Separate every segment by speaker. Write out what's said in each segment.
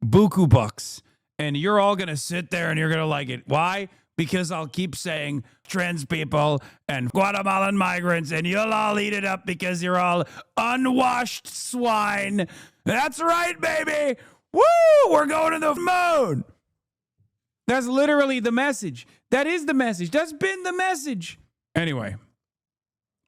Speaker 1: buku bucks. And you're all going to sit there and you're going to like it. Why? Because I'll keep saying trans people and Guatemalan migrants, and you'll all eat it up because you're all unwashed swine. That's right, baby. Woo! We're going to the moon. That's literally the message. That is the message. That's been the message. Anyway,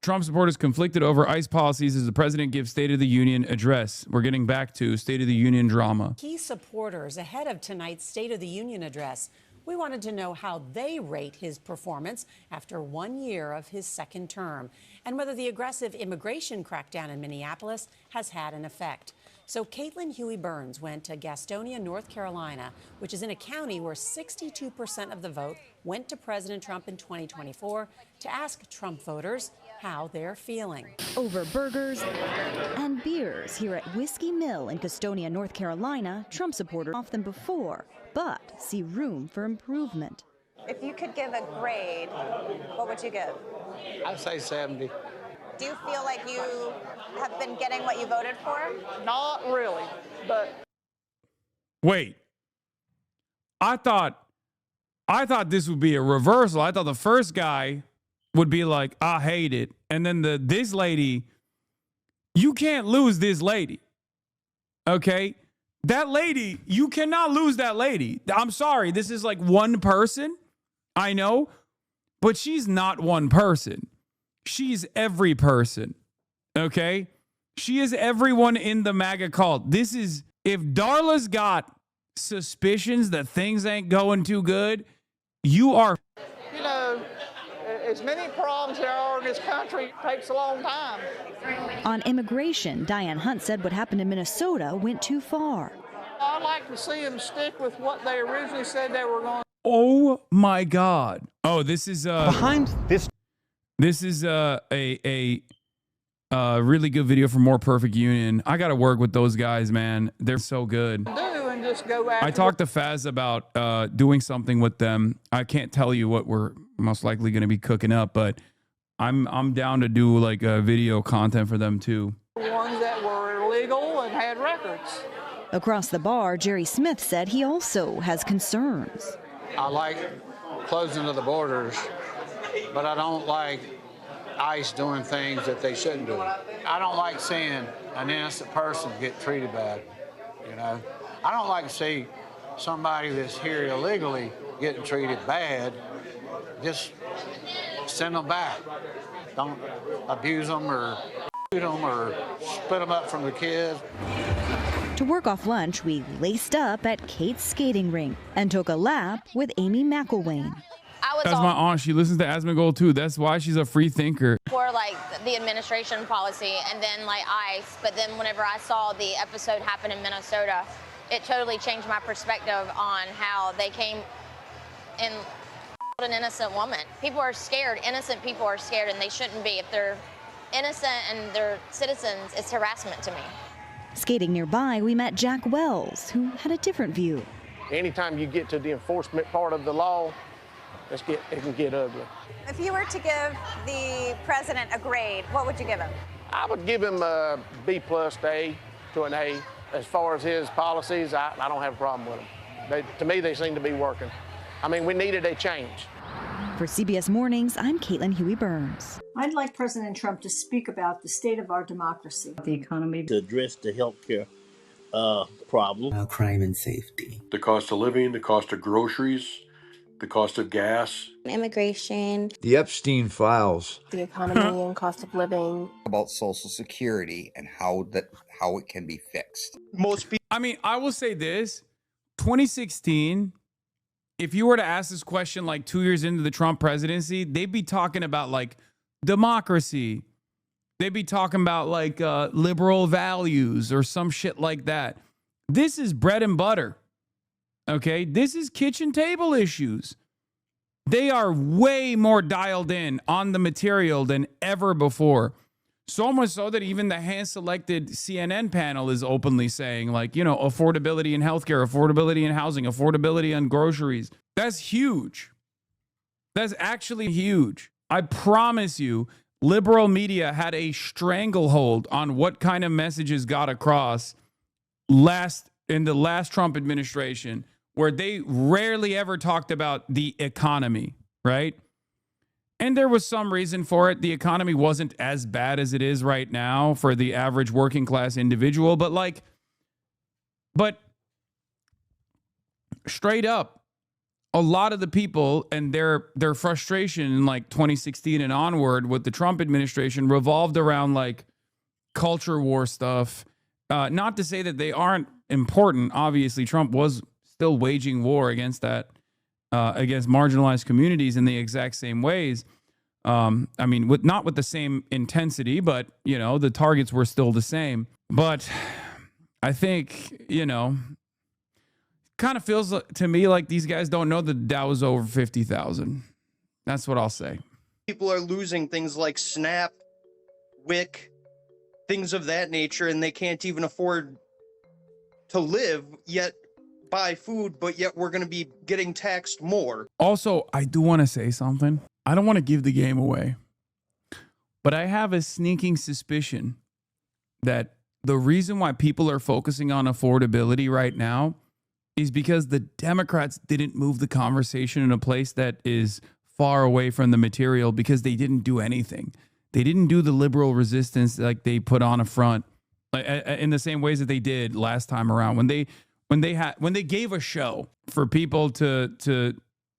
Speaker 1: Trump supporters conflicted over ICE policies as the president gives State of the Union address. We're getting back to State of the Union drama.
Speaker 2: Key supporters ahead of tonight's State of the Union address. We wanted to know how they rate his performance after 1 year of his second term and whether the aggressive immigration crackdown in Minneapolis has had an effect. So Caitlin Huey-Burns went to Gastonia, North Carolina, which is in a county where 62% of the vote went to President Trump in 2024, to ask Trump voters how they're feeling.
Speaker 3: Over burgers and beers here at Whiskey Mill in Gastonia, North Carolina, Trump supporters off than before, but see room for improvement.
Speaker 4: If you could give a grade, what would you give?
Speaker 5: I'd say 70.
Speaker 4: Do you feel like you have been getting what you voted for?
Speaker 6: Not really, but...
Speaker 1: Wait. I thought this would be a reversal. I thought the first guy would be like, I hate it. And then this lady, you can't lose this lady. Okay? That lady, you cannot lose that lady. I'm sorry. This is like one person. I know. But she's not one person. She's every person. Okay? She is everyone in the MAGA cult. This is, if Darla's got suspicions that things ain't going too good, you are.
Speaker 6: You know, as many problems there are in this country, takes a long time.
Speaker 3: On immigration, Diane Hunt said what happened in Minnesota went too far.
Speaker 6: I'd like to see them stick with what they originally said they were going to.
Speaker 1: Oh my God. Oh, this is
Speaker 7: behind this.
Speaker 1: This is a really good video for More Perfect Union. I got to work with those guys, man. They're so good.
Speaker 6: Do and just go after
Speaker 1: I talked to Faz about doing something with them. I can't tell you what we're most likely going to be cooking up, but I'm down to do like video content for them too.
Speaker 6: the ones that were illegal and had records.
Speaker 3: Across the bar, Jerry Smith said he also has concerns.
Speaker 5: I like closing of the borders, but I don't like ICE doing things that they shouldn't do. I don't like seeing an innocent person get treated bad, you know. I don't like to see somebody that's here illegally getting treated bad. Just send them back. Don't abuse them or shoot them or split them up from the kids.
Speaker 3: To work off lunch, we laced up at Kate's skating rink and took a lap with Amy McElwain.
Speaker 1: That's my aunt. She listens to Asmongold too. That's why she's a free thinker.
Speaker 8: For like the administration policy and then like ICE, but then whenever I saw the episode happen in Minnesota, it totally changed my perspective on how they came and an innocent woman. People are scared. Innocent people are scared, and they shouldn't be. If they're innocent and they're citizens, it's harassment to me.
Speaker 3: Skating nearby, we met Jack Wells, who had a different view.
Speaker 9: Anytime you get to the enforcement part of the law, it can get ugly.
Speaker 4: If you were to give the president a grade, what would you give him?
Speaker 9: I would give him a B+ to A to an A. As far as his policies, I don't have a problem with them. To me, they seem to be working. I mean, we needed a change.
Speaker 3: For CBS Mornings, I'm Caitlin Huey-Burns.
Speaker 10: I'd like President Trump to speak about the state of our democracy.
Speaker 11: The economy. To address the healthcare problem.
Speaker 12: Crime and safety.
Speaker 13: The cost of living, the cost of groceries, the cost of gas.
Speaker 14: Immigration.
Speaker 15: The Epstein files.
Speaker 14: The economy and cost of living.
Speaker 16: About Social Security and how it can be fixed.
Speaker 1: Most people. I mean, I will say this. 2016, if you were to ask this question like 2 years into the Trump presidency, they'd be talking about like democracy. They'd be talking about like liberal values or some shit like that. This is bread and butter. Okay, this is kitchen table issues. They are way more dialed in on the material than ever before. So much so that even the hand-selected CNN panel is openly saying, like, you know, affordability in healthcare, affordability in housing, affordability on groceries. That's huge. That's actually huge. I promise you, liberal media had a stranglehold on what kind of messages got across last in the last Trump administration, where they rarely ever talked about the economy, right? And there was some reason for it. The economy wasn't as bad as it is right now for the average working class individual, but straight up, a lot of the people and their frustration in like 2016 and onward with the Trump administration revolved around like culture war stuff. Not to say that they aren't important. Obviously, Trump was still waging war against that, against marginalized communities in the exact same ways. I mean, not with the same intensity, but, you know, the targets were still the same. But I think, you know, kind of feels to me like these guys don't know the Dow is over 50,000. That's what I'll say.
Speaker 7: People are losing things like SNAP, WIC, things of that nature, and they can't even afford to live, yet buy food, but yet we're going to be getting taxed more.
Speaker 1: Also, I do want to say something. I don't want to give the game away, but I have a sneaking suspicion that the reason why people are focusing on affordability right now is because the Democrats didn't move the conversation in a place that is far away from the material, because they didn't do anything. They didn't do the liberal resistance like they put on a front, in the same ways that they did last time around when they gave a show for people to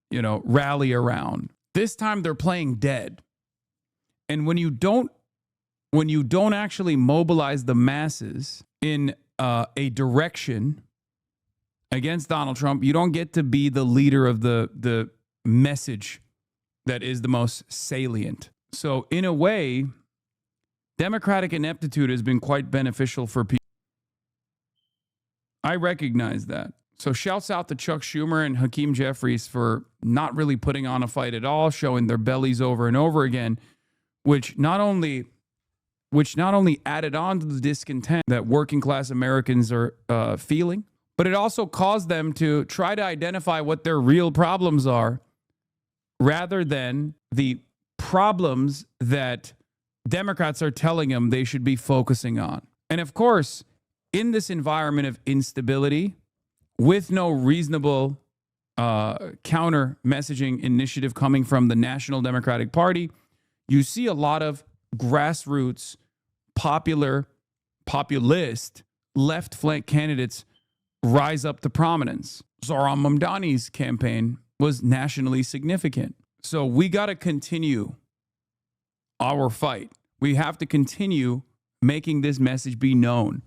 Speaker 1: you know, rally around. This time they're playing dead. And when you don't actually mobilize the masses in a direction against Donald Trump, you don't get to be the leader of the message that is the most salient. So in a way, Democratic ineptitude has been quite beneficial for people. I recognize that. So shouts out to Chuck Schumer and Hakeem Jeffries for not really putting on a fight at all, showing their bellies over and over again, which not only added on to the discontent that working class Americans are feeling, but it also caused them to try to identify what their real problems are, rather than the problems that Democrats are telling them they should be focusing on. And of course, in this environment of instability, with no reasonable counter messaging initiative coming from the National Democratic Party, you see a lot of grassroots, populist, left flank candidates rise up to prominence. Zohran Mamdani's campaign was nationally significant. So we got to continue our fight. We have to continue making this message be known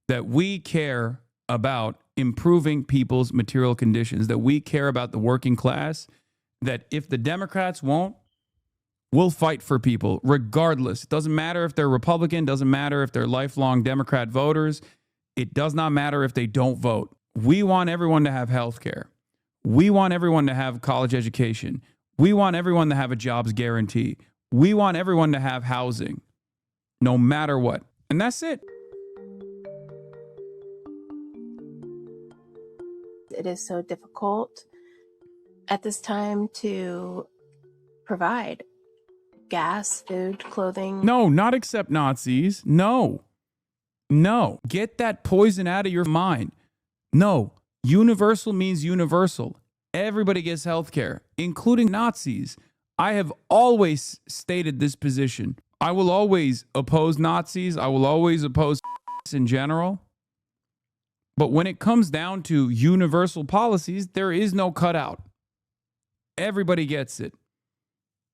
Speaker 1: that we care about improving people's material conditions, that we care about the working class, that if the Democrats won't, we'll fight for people regardless. It doesn't matter if they're Republican, doesn't matter if they're lifelong Democrat voters. It does not matter if they don't vote. We want everyone to have health care. We want everyone to have college education. We want everyone to have a jobs guarantee. We want everyone to have housing, no matter what. And that's it.
Speaker 14: It is so difficult at this time to provide gas, food, clothing.
Speaker 1: No, not except Nazis. No. Get that poison out of your mind. No. Universal means universal. Everybody gets health care, including Nazis. I have always stated this position. I will always oppose Nazis. I will always oppose in general. But when it comes down to universal policies, there is no cutout. Everybody gets it.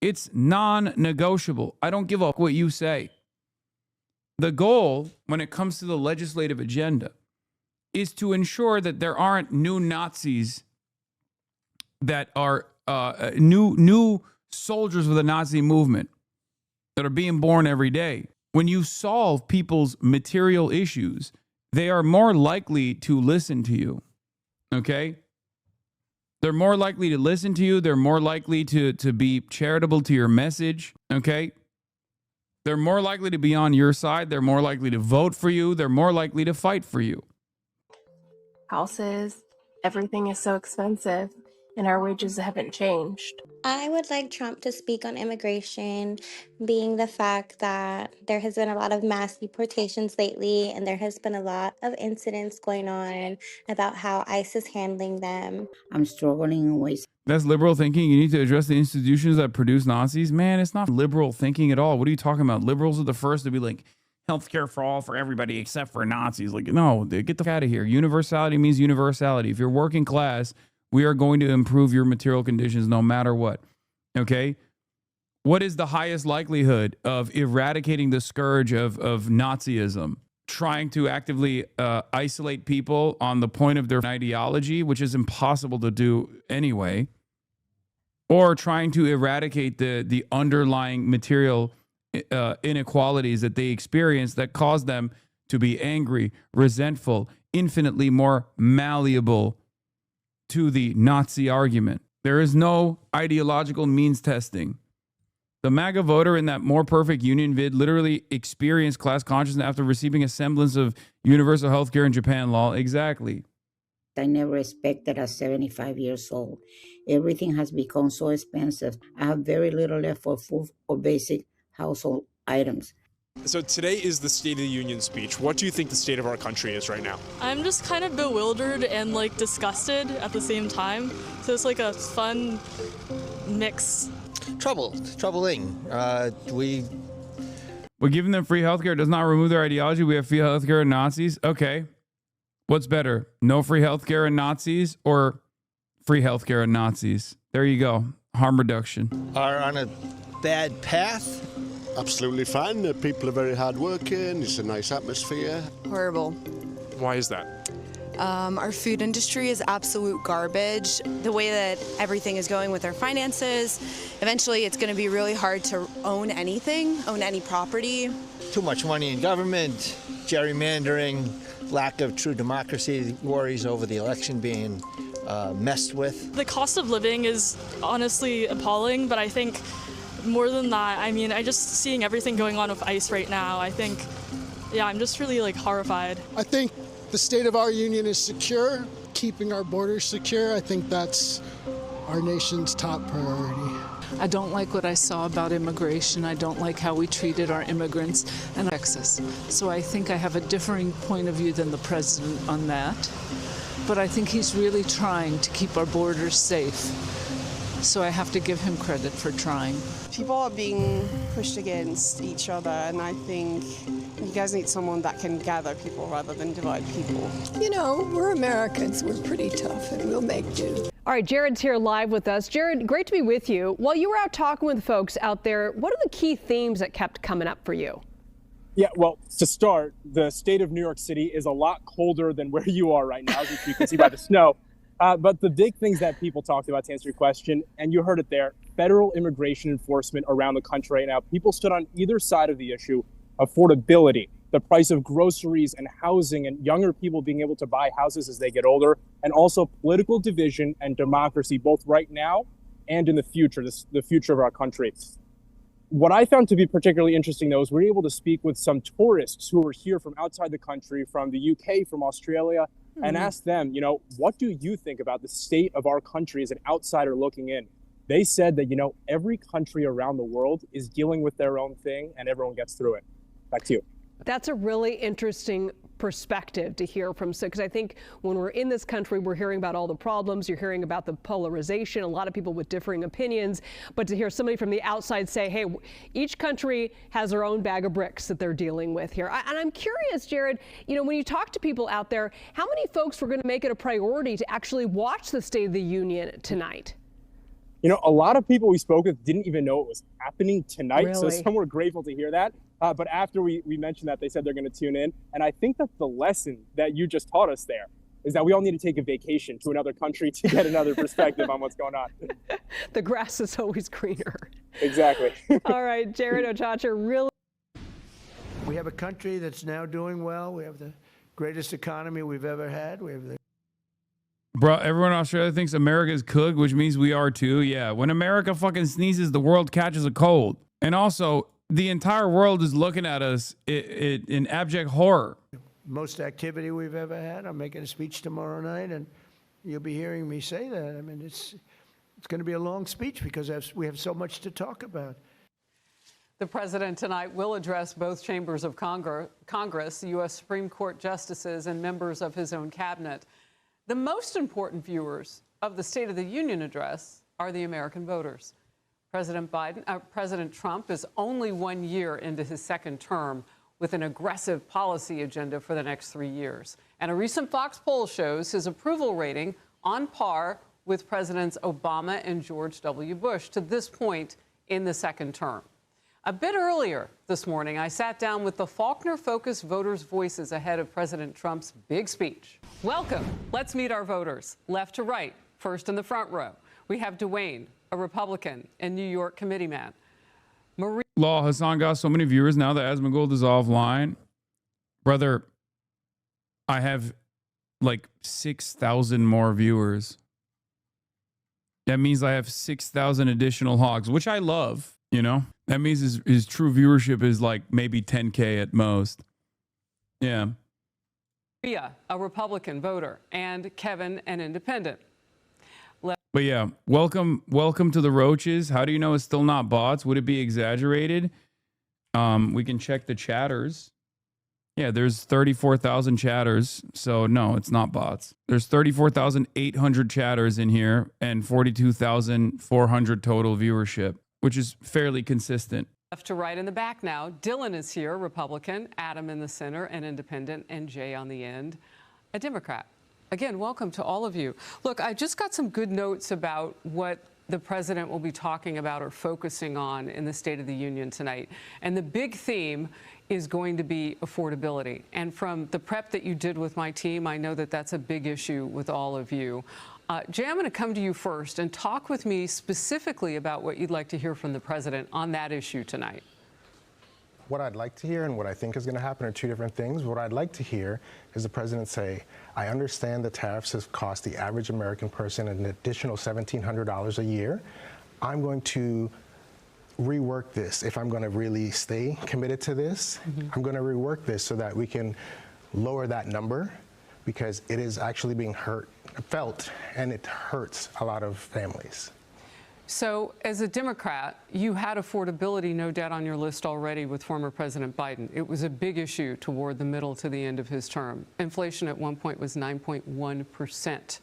Speaker 1: It's non-negotiable. I don't give a fuck what you say. The goal, when it comes to the legislative agenda, is to ensure that there aren't new Nazis that are new soldiers of the Nazi movement that are being born every day. When you solve people's material issues, they are more likely to listen to you, okay? They're more likely to listen to you. They're more likely to be charitable to your message, okay? They're more likely to be on your side. They're more likely to vote for you. They're more likely to fight for you.
Speaker 14: Houses, everything is so expensive, and our wages haven't changed.
Speaker 12: I would like Trump to speak on immigration, being the fact that there has been a lot of mass deportations lately, and there has been a lot of incidents going on about how ICE is handling them.
Speaker 17: I'm struggling in ways.
Speaker 1: That's liberal thinking. You need to address the institutions that produce Nazis. Man, it's not liberal thinking at all. What are you talking about? Liberals are the first to be like, healthcare for all, for everybody except for Nazis. Like, no, get the fuck out of here. Universality means universality. If you're working class, we are going to improve your material conditions no matter what. Okay? What is the highest likelihood of eradicating the scourge of Nazism? Trying to actively isolate people on the point of their ideology, which is impossible to do anyway, or trying to eradicate the underlying material inequalities that they experience that cause them to be angry, resentful, infinitely more malleable to the Nazi argument. There is no ideological means testing. The MAGA voter in that More Perfect Union vid literally experienced class consciousness after receiving a semblance of universal health care in Japan law. Exactly.
Speaker 17: I never expected at 75 years old. Everything has become so expensive. I have very little left for food or basic household items.
Speaker 18: So today is the State of the Union speech. What do you think the state of our country is right now?
Speaker 19: I'm just kind of bewildered and like disgusted at the same time. So it's like a fun mix.
Speaker 20: Troubling.
Speaker 1: We're giving them free healthcare does not remove their ideology. We have free healthcare and Nazis. Okay. What's better? No free healthcare and Nazis or free healthcare and Nazis? There you go. Harm reduction.
Speaker 21: Are on a bad path? Absolutely fine. The people are very hardworking. It's a nice atmosphere.
Speaker 22: Horrible.
Speaker 18: Why is that?
Speaker 22: Our food industry is absolute garbage. The way that everything is going with our finances, eventually it's going to be really hard to own anything, own any property.
Speaker 20: Too much money in government, gerrymandering, lack of true democracy, worries over the election being messed with.
Speaker 19: The cost of living is honestly appalling, but I think more than that, I mean, I just seeing everything going on with ICE right now, I think, yeah, I'm just really like horrified.
Speaker 23: I think the state of our union is secure, keeping our borders secure. I think that's our nation's top priority.
Speaker 24: I don't like what I saw about immigration. I don't like how we treated our immigrants in Texas. So I think I have a differing point of view than the president on that. But I think he's really trying to keep our borders safe. So I have to give him credit for trying.
Speaker 25: People are being pushed against each other, and I think you guys need someone that can gather people rather than divide people.
Speaker 26: You know, we're Americans. We're pretty tough, and we'll make do.
Speaker 27: All right, Jared's here live with us. Jared, great to be with you. While you were out talking with folks out there, what are the key themes that kept coming up for you?
Speaker 28: Yeah, well, to start, the state of New York City is a lot colder than where you are right now, as you can see by the snow. But the big things that people talked about, to answer your question, and you heard it there, federal immigration enforcement around the country right now. People stood on either side of the issue. Affordability, the price of groceries and housing, and younger people being able to buy houses as they get older, and also political division and democracy, both right now and in the future, the future of our country. What I found to be particularly interesting, though, is we were able to speak with some tourists who were here from outside the country, from the UK, from Australia, and ask them, you know, what do you think about the state of our country as an outsider looking in? They said that, you know, every country around the world is dealing with their own thing and everyone gets through it. Back to you.
Speaker 27: That's a really interesting perspective to hear from, because I think when we're in this country, we're hearing about all the problems, you're hearing about the polarization, a lot of people with differing opinions, but to hear somebody from the outside say, hey, each country has their own bag of bricks that they're dealing with here. And I'm curious, Jared, you know, when you talk to people out there, how many folks were going to make it a priority to actually watch the State of the Union tonight?
Speaker 28: You know, a lot of people we spoke with didn't even know it was happening tonight.
Speaker 27: Really?
Speaker 28: So some were grateful to hear that. But after we mentioned that, they said they're going to tune in. And I think that's the lesson that you just taught us there, is that we all need to take a vacation to another country to get another perspective on what's going on.
Speaker 27: The grass is always greener.
Speaker 28: Exactly.
Speaker 27: All right, Jared Ochacha, really.
Speaker 29: We have a country that's now doing well. We have the greatest economy we've ever had. We have the
Speaker 1: Bro, everyone in Australia thinks America's cooked, which means we are too. Yeah, when America fucking sneezes, the world catches a cold. And also, the entire world is looking at us in abject horror.
Speaker 29: most activity we've ever had. I'm making a speech tomorrow night, and you'll be hearing me say that. I mean, It's going to be a long speech because we have so much to talk about.
Speaker 27: The president tonight will address both chambers of Congress, the U.S. Supreme Court justices, and members of his own cabinet. The most important viewers of the State of the Union address are the American voters. President Trump is only 1 year into his second term with an aggressive policy agenda for the next 3 years. And a recent Fox poll shows his approval rating on par with Presidents Obama and George W. Bush to this point in the second term. A bit earlier this morning, I sat down with the Faulkner-focused voters' voices ahead of President Trump's big speech. Welcome. Let's meet our voters, left to right. First in the front row, we have Dwayne, a Republican and New York committeeman.
Speaker 1: Law, Hasan got so many viewers now that Asmongold is offline. Brother, I have like 6,000 more viewers. That means I have 6,000 additional hogs, which I love, you know? That means his true viewership is like maybe 10K at most. Yeah.
Speaker 27: Maria, a Republican voter, and Kevin, an independent.
Speaker 1: But yeah, welcome to the roaches. How do you know it's still not bots? Would it be exaggerated? We can check the chatters. Yeah, there's 34,000 chatters. So no, it's not bots. There's 34,800 chatters in here and 42,400 total viewership, which is fairly consistent.
Speaker 27: Left to right in the back now. Dylan is here, Republican, Adam in the center, an independent, and Jay on the end, a Democrat. Again, welcome to all of you. Look, I just got some good notes about what the president will be talking about or focusing on in the State of the Union tonight. And the big theme is going to be affordability. And from the prep that you did with my team, I know that that's a big issue with all of you. Jay, I'm going to come to you first and talk with me specifically about what you'd like to hear from the president on that issue tonight.
Speaker 2: What I'd like to hear and what I think is going to happen are two different things. What I'd like to hear is the president say, I understand the tariffs have cost the average American person an additional $1,700 a year. I'm going to rework this. If I'm going to really stay committed to this, I'm going to rework this so that we can lower that number, because it is actually being felt, and it hurts a lot of families.
Speaker 27: So as a Democrat, you had affordability, no doubt, on your list already with former President Biden. It was a big issue toward the middle to the end of his term. Inflation at one point was 9.1%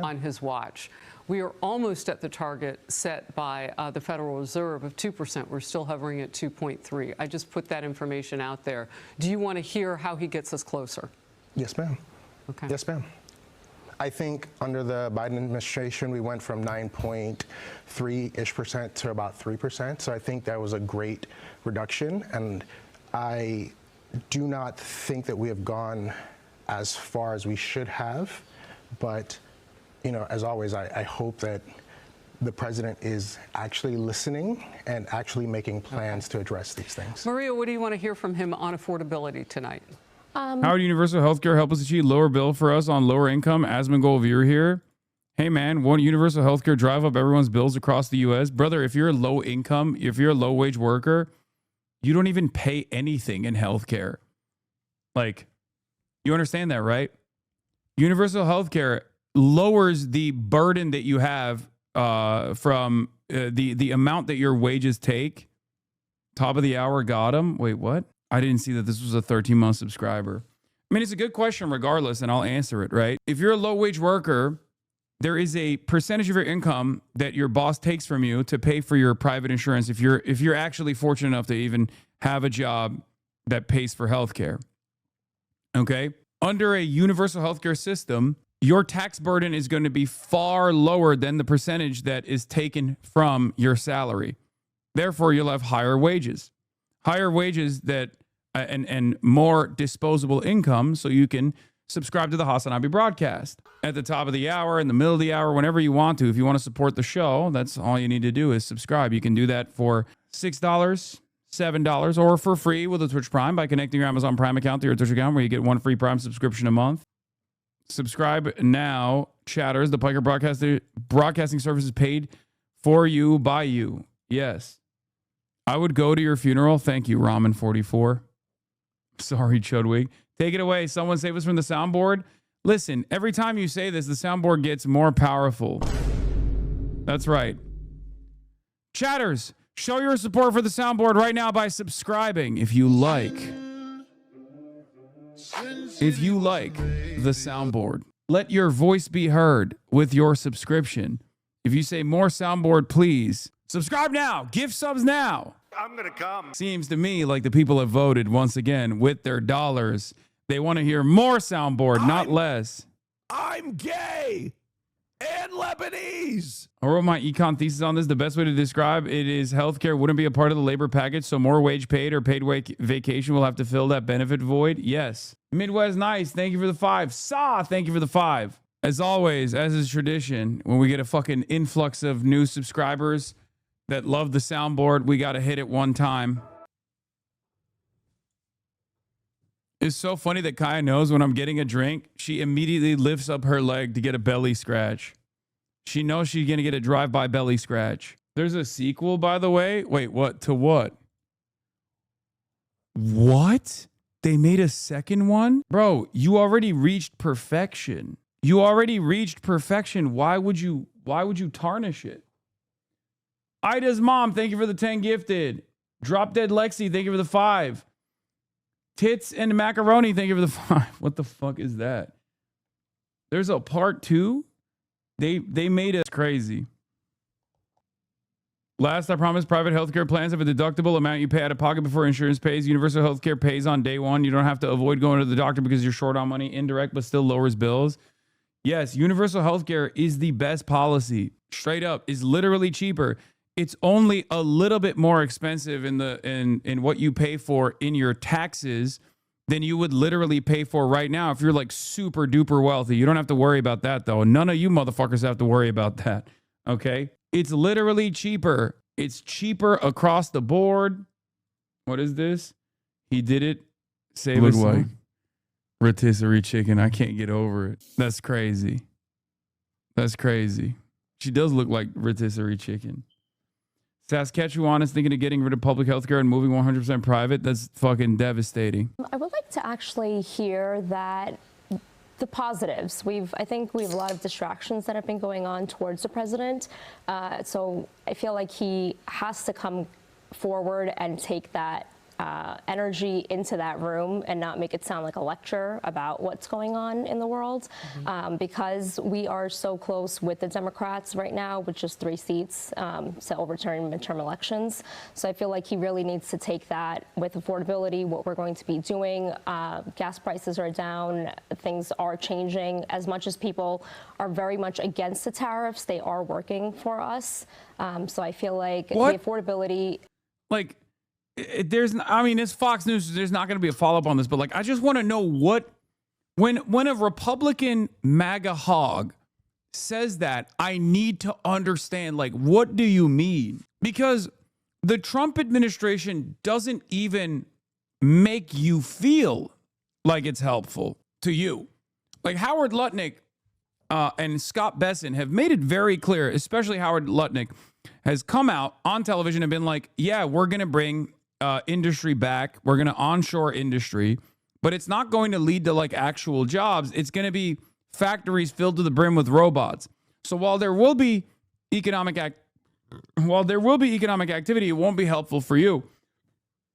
Speaker 27: on his watch. We are almost at the target set by the Federal Reserve of 2%. We're still hovering at 2.3. I just put that information out there. Do you want to hear how he gets us closer?
Speaker 2: Yes, ma'am.
Speaker 27: Okay.
Speaker 2: Yes, ma'am. I think under the Biden administration, we went from 9.3-ish% to about 3%. So I think that was a great reduction. And I do not think that we have gone as far as we should have. But, you know, as always, I hope that the president is actually listening and actually making plans to address these things.
Speaker 27: Maria, what do you want to hear from him on affordability tonight?
Speaker 1: How would universal health care help us achieve lower bill for us on lower income? Asmongold viewer here. Hey man, won't universal health care drive up everyone's bills across the U.S.? Brother, if you're a low income, if you're a low wage worker, you don't even pay anything in health care. Like, you understand that, right? Universal health care lowers the burden that you have from the amount that your wages take. Top of the hour got him. Wait, what? I didn't see that this was a 13-month subscriber. I mean, it's a good question regardless, and I'll answer it, right? If you're a low-wage worker, there is a percentage of your income that your boss takes from you to pay for your private insurance if you're actually fortunate enough to even have a job that pays for healthcare. Okay? Under a universal healthcare system, your tax burden is going to be far lower than the percentage that is taken from your salary. Therefore, you'll have higher wages. Higher wages that and more disposable income, so you can subscribe to the HasanAbi broadcast at the top of the hour, in the middle of the hour, whenever you want to. If you want to support the show, that's all you need to do is subscribe. You can do that for $6, $7, or for free with a Twitch Prime by connecting your Amazon Prime account to your Twitch account, where you get one free Prime subscription a month. Subscribe now, chatters. The Piker broadcasting service is paid for you by you. Yes. I would go to your funeral. Thank you, Ramen44. Sorry, Chudwig. Take it away. Someone save us from the soundboard. Listen, every time you say this, the soundboard gets more powerful. That's right. Chatters, show your support for the soundboard right now by subscribing if you like. If you like the soundboard, let your voice be heard with your subscription. If you say more soundboard, please subscribe now. Give subs now.
Speaker 21: I'm going to come.
Speaker 1: Seems to me like the people have voted once again with their dollars. They want to hear more soundboard, not less.
Speaker 3: I'm gay and Lebanese.
Speaker 1: I wrote my econ thesis on this. The best way to describe it is healthcare wouldn't be a part of the labor package, so more wage paid or paid vacation will have to fill that benefit void. Yes. Midwest Nice, thank you for the 5. Saw, thank you for the 5. As always, as is tradition, when we get a fucking influx of new subscribers that love the soundboard, we got to hit it one time. It's so funny that Kaya knows when I'm getting a drink, she immediately lifts up her leg to get a belly scratch. She knows she's going to get a drive-by belly scratch. There's a sequel, by the way. Wait, what? To what? What? They made a second one? Bro, you already reached perfection. You already reached perfection. Why would you tarnish it? Ida's mom, thank you for the 10 gifted. Drop Dead Lexi, thank you for the 5. Tits and Macaroni, thank you for the 5. What the fuck is that? There's a part 2? They made it crazy. Last, I promise private healthcare plans have a deductible amount you pay out of pocket before insurance pays. Universal healthcare pays on day one. You don't have to avoid going to the doctor because you're short on money. Indirect, but still lowers bills. Yes, universal healthcare is the best policy. Straight up, is literally cheaper. It's only a little bit more expensive in what you pay for in your taxes than you would literally pay for right now if you're like super duper wealthy. You don't have to worry about that though. None of you motherfuckers have to worry about that. Okay? It's literally cheaper. It's cheaper across the board. What is this? He did it. Save us like rotisserie chicken. I can't get over it. That's crazy. That's crazy. She does look like rotisserie chicken. Saskatchewan is thinking of getting rid of public health care and moving 100% private. That's fucking devastating.
Speaker 4: I would like to actually hear that the positives. I think we have a lot of distractions that have been going on towards the president. So I feel like he has to come forward and take that energy into that room and not make it sound like a lecture about what's going on in the world, because we are so close with the Democrats right now with just 3 seats to overturn midterm elections. So I feel like he really needs to take that with affordability, what we're going to be doing. Gas prices are down, things are changing. As much as people are very much against the tariffs, they are working for us. So I feel like the affordability...
Speaker 1: Like, it's Fox News. There's not going to be a follow-up on this, but like, I just want to know when a Republican MAGA hog says that, I need to understand, like, what do you mean? Because the Trump administration doesn't even make you feel like it's helpful to you. Like Howard Lutnick and Scott Besson have made it very clear, especially Howard Lutnick has come out on television and been like, yeah, we're going to bring industry back. We're going to onshore industry, but it's not going to lead to like actual jobs. It's going to be factories filled to the brim with robots. So while there will be economic activity, it won't be helpful for you.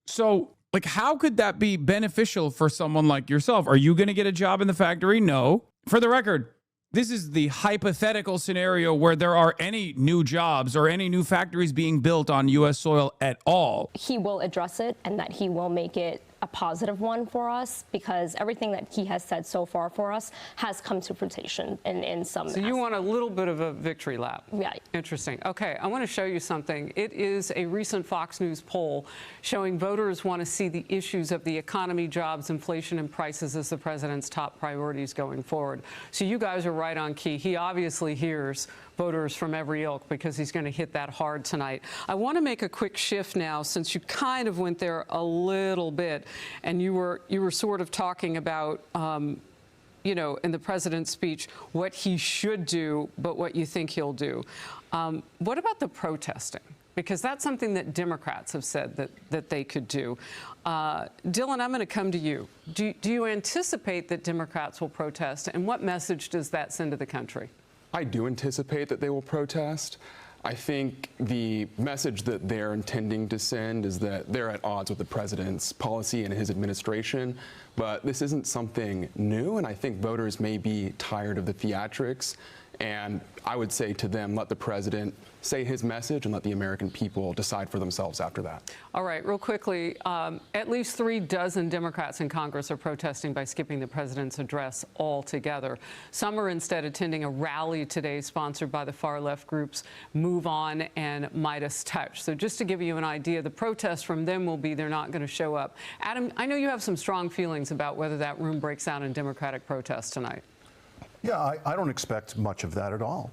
Speaker 1: So like, how could that be beneficial for someone like yourself? Are you going to get a job in the factory? No. For the record, this is the hypothetical scenario where there are any new jobs or any new factories being built on U.S. soil at all.
Speaker 4: He will address it and that he will make it a positive one for us, because everything that he has said so far for us has come to fruition in some.
Speaker 5: So you want a little bit of a victory lap.
Speaker 4: Yeah.
Speaker 5: Interesting. Okay, I want to show you something. It is a recent Fox News poll showing voters want to see the issues of the economy, jobs, inflation, and prices as the president's top priorities going forward. So you guys are right on key. He obviously hears voters from every ilk because he's going to hit that hard tonight. I want to make a quick shift now, since you kind of went there a little bit, and you were sort of talking about, you know, in the president's speech, what he should do, but what you think he'll do. What about the protesting? Because that's something that Democrats have said that they could do. Dylan, I'm going to come to you. Do you anticipate that Democrats will protest, and what message does that send to the country?
Speaker 6: I do anticipate that they will protest. I think the message that they're intending to send is that they're at odds with the president's policy and his administration, but this isn't something new, and I think voters may be tired of the theatrics. And I would say to them, let the president say his message and let the American people decide for themselves after that.
Speaker 5: All right, real quickly, at least 36 Democrats in Congress are protesting by skipping the president's address altogether. Some are instead attending a rally today sponsored by the far-left groups Move On and Midas Touch. So just to give you an idea, the protest from them will be they're not going to show up. Adam, I know you have some strong feelings about whether that room breaks out in Democratic protest tonight.
Speaker 7: Yeah, I don't expect much of that at all.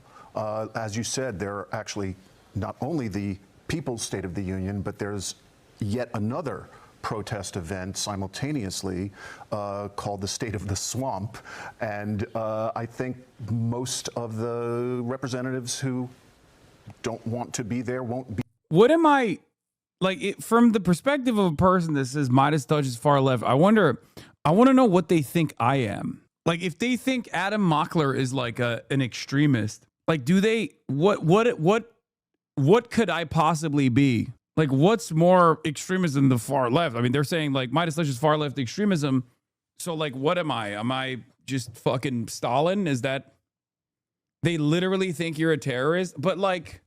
Speaker 7: As you said, there are actually not only the People's State of the Union, but there's yet another protest event simultaneously called the State of the Swamp. And I think most of the representatives who don't want to be there won't be.
Speaker 1: What am I, like, from the perspective of a person that says Midas Touch is far left, I want to know what they think I am. Like, if they think Adam Mockler is like an extremist, like, do they, what could I possibly be? Like, what's more extremist than the far left? I mean, they're saying like Midas Touch is far left extremism. So like, what am I? Am I just fucking Stalin? Is that, they literally think you're a terrorist? But like,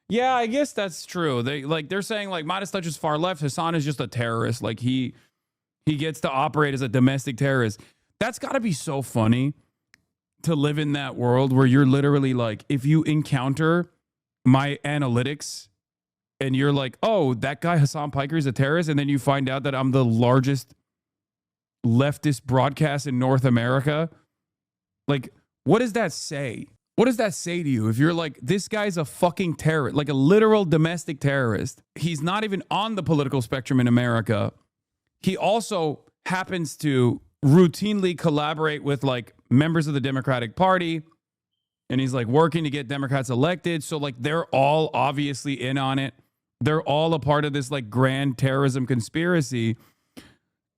Speaker 1: yeah, I guess that's true. They're saying like Midas Touch is far left. Hasan is just a terrorist. Like he gets to operate as a domestic terrorist. That's got to be so funny to live in that world where you're literally like, if you encounter my analytics and you're like, oh, that guy Hasan Piker is a terrorist, and then you find out that I'm the largest leftist broadcast in North America. Like, what does that say? What does that say to you? If you're like, this guy's a fucking terrorist, like a literal domestic terrorist. He's not even on the political spectrum in America. He also happens to routinely collaborate with like members of the Democratic Party, and he's like working to get Democrats elected. So like they're all obviously in on it. They're all a part of this like grand terrorism conspiracy.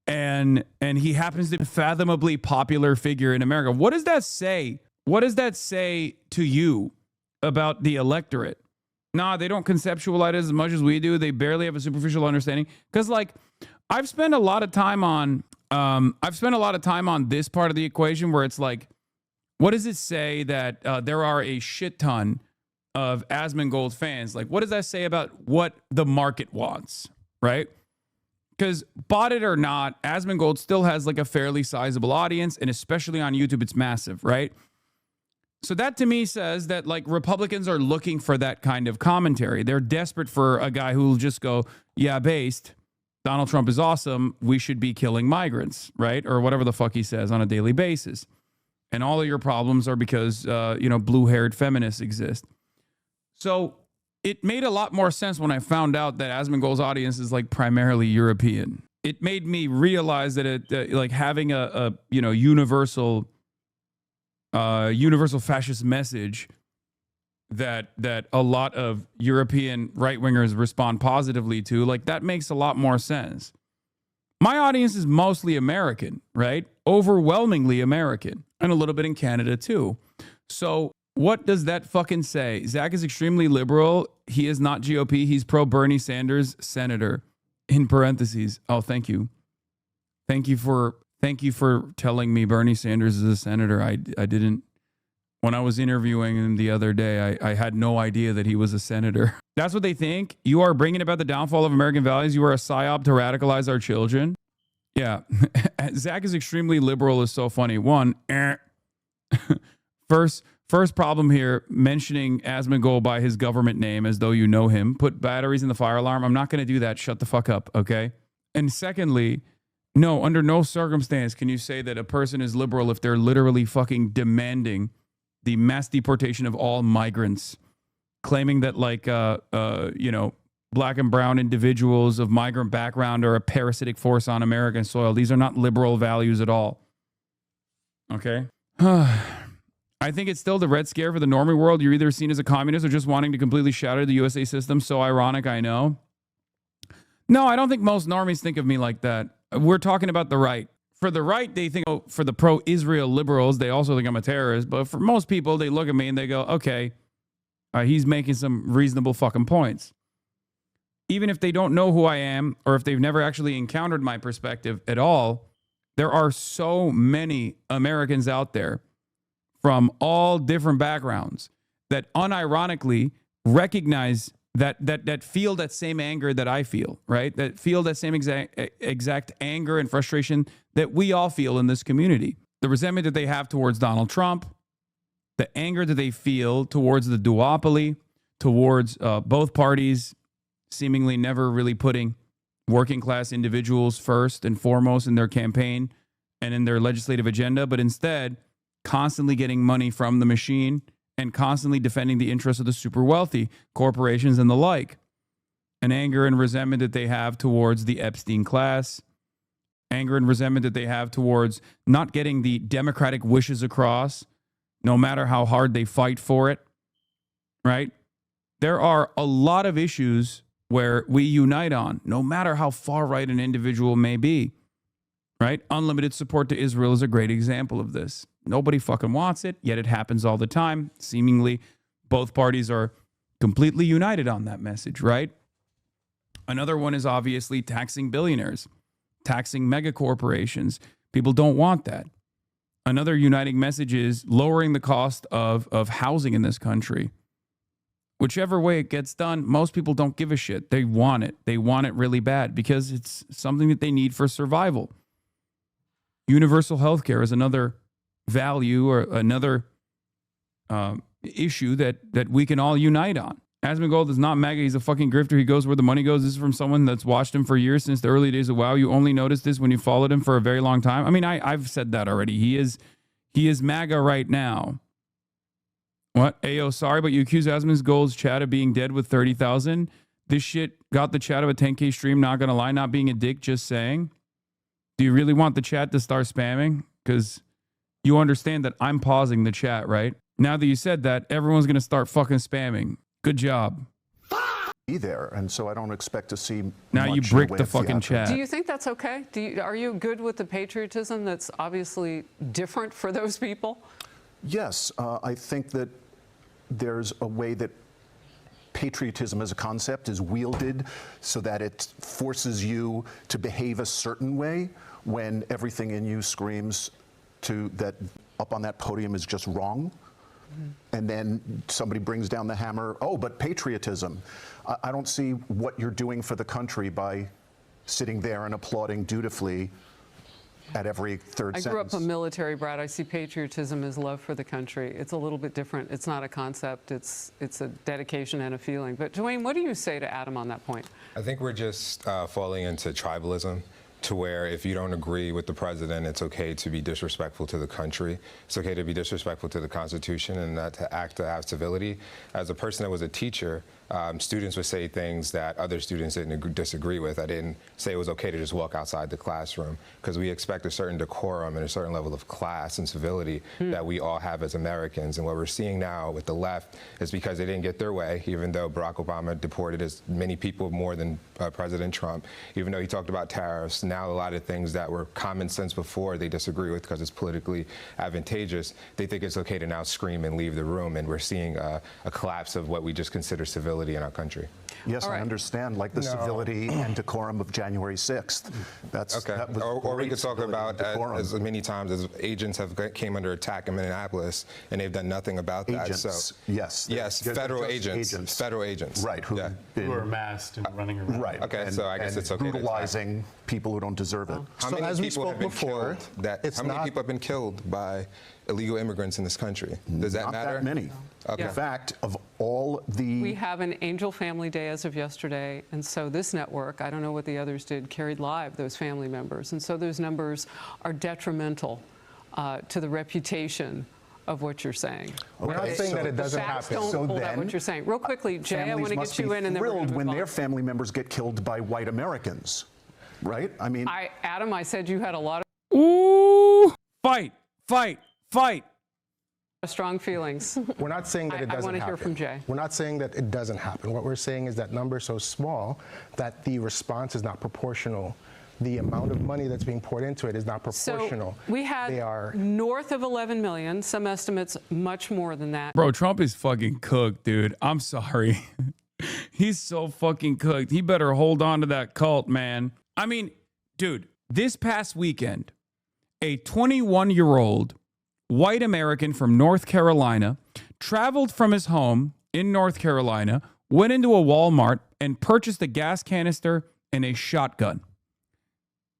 Speaker 1: And he happens to be a fathomably popular figure in America. What does that say? What does that say to you about the electorate? Nah, they don't conceptualize it as much as we do. They barely have a superficial understanding. Because like I've spent a lot of time on this part of the equation where it's like, what does it say that there are a shit ton of Asmongold fans? Like, what does that say about what the market wants, right? Because bought it or not, Asmongold still has like a fairly sizable audience, and especially on YouTube, it's massive, right? So that to me says that like Republicans are looking for that kind of commentary. They're desperate for a guy who will just go, yeah, based. Donald Trump is awesome. We should be killing migrants, right? Or whatever the fuck he says on a daily basis. And all of your problems are because, blue-haired feminists exist. So it made a lot more sense when I found out that Asmongold's audience is like primarily European. It made me realize that like having a universal fascist message that a lot of European right-wingers respond positively to, like that makes a lot more sense. My audience is mostly American, right? Overwhelmingly American, and a little bit in Canada too. So what does that fucking say? Zach is extremely liberal. He is not GOP. He's pro Bernie Sanders senator. In parentheses. Oh, thank you. Thank you for telling me Bernie Sanders is a senator. I didn't. When I was interviewing him the other day, I had no idea that he was a senator. That's what they think. You are bringing about the downfall of American values. You are a psyop to radicalize our children. Yeah. Zach is extremely liberal is so funny. One, first problem here, mentioning Asmongold by his government name as though you know him. Put batteries in the fire alarm. I'm not going to do that. Shut the fuck up, okay? And secondly, no, under no circumstance can you say that a person is liberal if they're literally fucking demanding the mass deportation of all migrants, claiming that like, black and brown individuals of migrant background are a parasitic force on American soil. These are not liberal values at all. Okay. I think it's still the Red Scare for the normie world. You're either seen as a communist or just wanting to completely shatter the USA system. So ironic, I know. No, I don't think most normies think of me like that. We're talking about the right. for the right, they think, oh, for the pro-Israel liberals, they also think I'm a terrorist. But for most people, they look at me and they go, okay, he's making some reasonable fucking points. Even if they don't know who I am, or if they've never actually encountered my perspective at all, there are so many Americans out there from all different backgrounds that unironically recognize that feel that same anger that I feel, right? That feel that same exact anger and frustration that we all feel in this community. The resentment that they have towards Donald Trump, the anger that they feel towards the duopoly, towards both parties seemingly never really putting working class individuals first and foremost in their campaign and in their legislative agenda, but instead constantly getting money from the machine and constantly defending the interests of the super wealthy, corporations and the like. An anger and resentment that they have towards the Epstein class, anger and resentment that they have towards not getting the democratic wishes across, no matter how hard they fight for it, right? There are a lot of issues where we unite on, no matter how far right an individual may be, right? Unlimited support to Israel is a great example of this. Nobody fucking wants it, yet it happens all the time. Seemingly, both parties are completely united on that message, right? Another one is obviously taxing billionaires, taxing mega corporations. People don't want that. Another uniting message is lowering the cost of housing in this country. Whichever way it gets done, most people don't give a shit. They want it. They want it really bad because it's something that they need for survival. Universal health care is another value or another issue that we can all unite on. Asmongold is not MAGA. He's a fucking grifter. He goes where the money goes. This is from someone that's watched him for years, since the early days of WoW. You only noticed this when you followed him for a very long time. I mean, I've said that already. He is MAGA right now. What? Ayo, sorry, but you accuse Asmongold's chat of being dead with 30,000. This shit got the chat of a 10K stream, not gonna lie, not being a dick, just saying. Do you really want the chat to start spamming? Because you understand that I'm pausing the chat, right? Now that you said that, everyone's gonna start fucking spamming. Good job.
Speaker 7: Be there, and so I don't expect to see.
Speaker 1: Now you bricked the fucking chat.
Speaker 5: Do you think that's okay? Are you good with the patriotism that's obviously different for those people?
Speaker 7: Yes, I think that there's a way that patriotism as a concept is wielded so that it forces you to behave a certain way when everything in you screams to that up on that podium is just wrong. And then somebody brings down the hammer, oh, but patriotism. I don't see what you're doing for the country by sitting there and applauding dutifully at every third sentence.
Speaker 5: I grew up a military brat. I see patriotism as love for the country. It's a little bit different. It's not a concept. It's a dedication and a feeling. But Dwayne, what do you say to Adam on that point?
Speaker 8: I think we're just falling into tribalism, to where if you don't agree with the president, it's okay to be disrespectful to the country. It's okay to be disrespectful to the Constitution and not to have civility. As a person that was a teacher, students would say things that other students didn't disagree with. I didn't say it was okay to just walk outside the classroom, because we expect a certain decorum and a certain level of class and civility that we all have as Americans. And what we're seeing now with the left is because they didn't get their way, even though Barack Obama deported as many people more than President Trump, even though he talked about tariffs. Now a lot of things that were common sense before they disagree with because it's politically advantageous, they think it's okay to now scream and leave the room. And we're seeing a collapse of what we just consider civility in our country.
Speaker 7: Yes, I understand, like the civility and decorum of January 6th. That's
Speaker 8: okay.
Speaker 7: That was
Speaker 8: or we could talk about as many times as agents have came under attack in Minneapolis, and they've done nothing about that.
Speaker 7: Agents,
Speaker 8: so
Speaker 7: yes,
Speaker 8: federal agents, federal agents,
Speaker 7: right?
Speaker 8: Who
Speaker 7: are
Speaker 9: masked and running around.
Speaker 7: Right.
Speaker 8: Okay, so I guess it's okay.
Speaker 7: Brutalizing people who don't deserve it.
Speaker 8: How many people have been killed? How many people have been killed by illegal immigrants in this country? Does that matter?
Speaker 7: Not that many.
Speaker 8: Okay.
Speaker 7: In fact, of all the...
Speaker 5: We have an Angel Family Day as of yesterday, and so this network, I don't know what the others did, carried live those family members. And so those numbers are detrimental to the reputation of what you're saying.
Speaker 2: We're not saying that it doesn't happen.
Speaker 5: Don't hold out what you're saying. Real quickly, Jay, I want to get you in, and then we're going to move
Speaker 7: when
Speaker 5: on.
Speaker 7: their family members get killed by white Americans, right? I mean...
Speaker 5: Adam, I said you had a lot of...
Speaker 1: Ooh, fight.
Speaker 5: Strong feelings.
Speaker 2: We're not saying that it doesn't happen.
Speaker 5: I want to hear from Jay.
Speaker 2: We're not saying that it doesn't happen. What we're saying is that number is so small that the response is not proportional the amount of money that's being poured into it is not proportional.
Speaker 5: So we had north of 11 million, some estimates much more than that.
Speaker 1: Bro, Trump is fucking cooked, dude. I'm sorry. He's so fucking cooked. He better hold on to that cult, man. I mean, dude, this past weekend, a 21-year-old white American from North Carolina traveled from his home in North Carolina, went into a Walmart, and purchased a gas canister and a shotgun.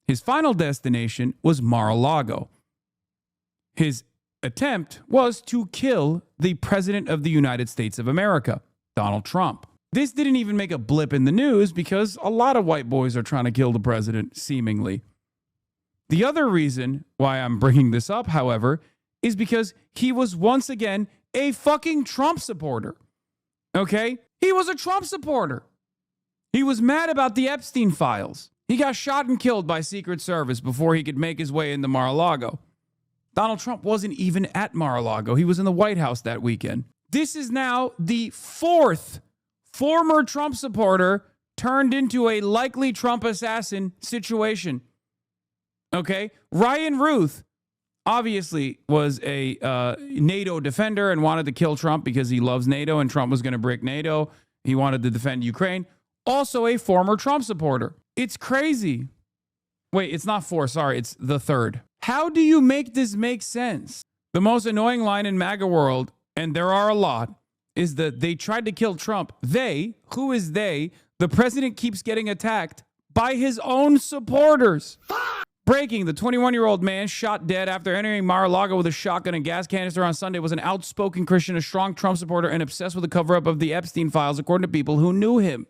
Speaker 1: His final destination was Mar-a-Lago. His attempt was to kill the President of the United States of America, Donald Trump. This didn't even make a blip in the news because a lot of white boys are trying to kill the president, seemingly. The other reason why I'm bringing this up, however, is because he was once again a fucking Trump supporter. Okay? He was a Trump supporter. He was mad about the Epstein files. He got shot and killed by Secret Service before he could make his way into Mar-a-Lago. Donald Trump wasn't even at Mar-a-Lago. He was in the White House that weekend. This is now the fourth former Trump supporter turned into a likely Trump assassin situation. Okay? Ryan Ruth obviously was a NATO defender and wanted to kill Trump because he loves NATO and Trump was going to break NATO. He wanted to defend Ukraine. Also a former Trump supporter. It's crazy. Wait, it's not four. Sorry, it's the third. How do you make this make sense? The most annoying line in MAGA world, and there are a lot, is that they tried to kill Trump. They, who is they? The president keeps getting attacked by his own supporters. Breaking, the 21-year-old man shot dead after entering Mar-a-Lago with a shotgun and gas canister on Sunday was an outspoken Christian, a strong Trump supporter, and obsessed with the cover-up of the Epstein files, according to people who knew him.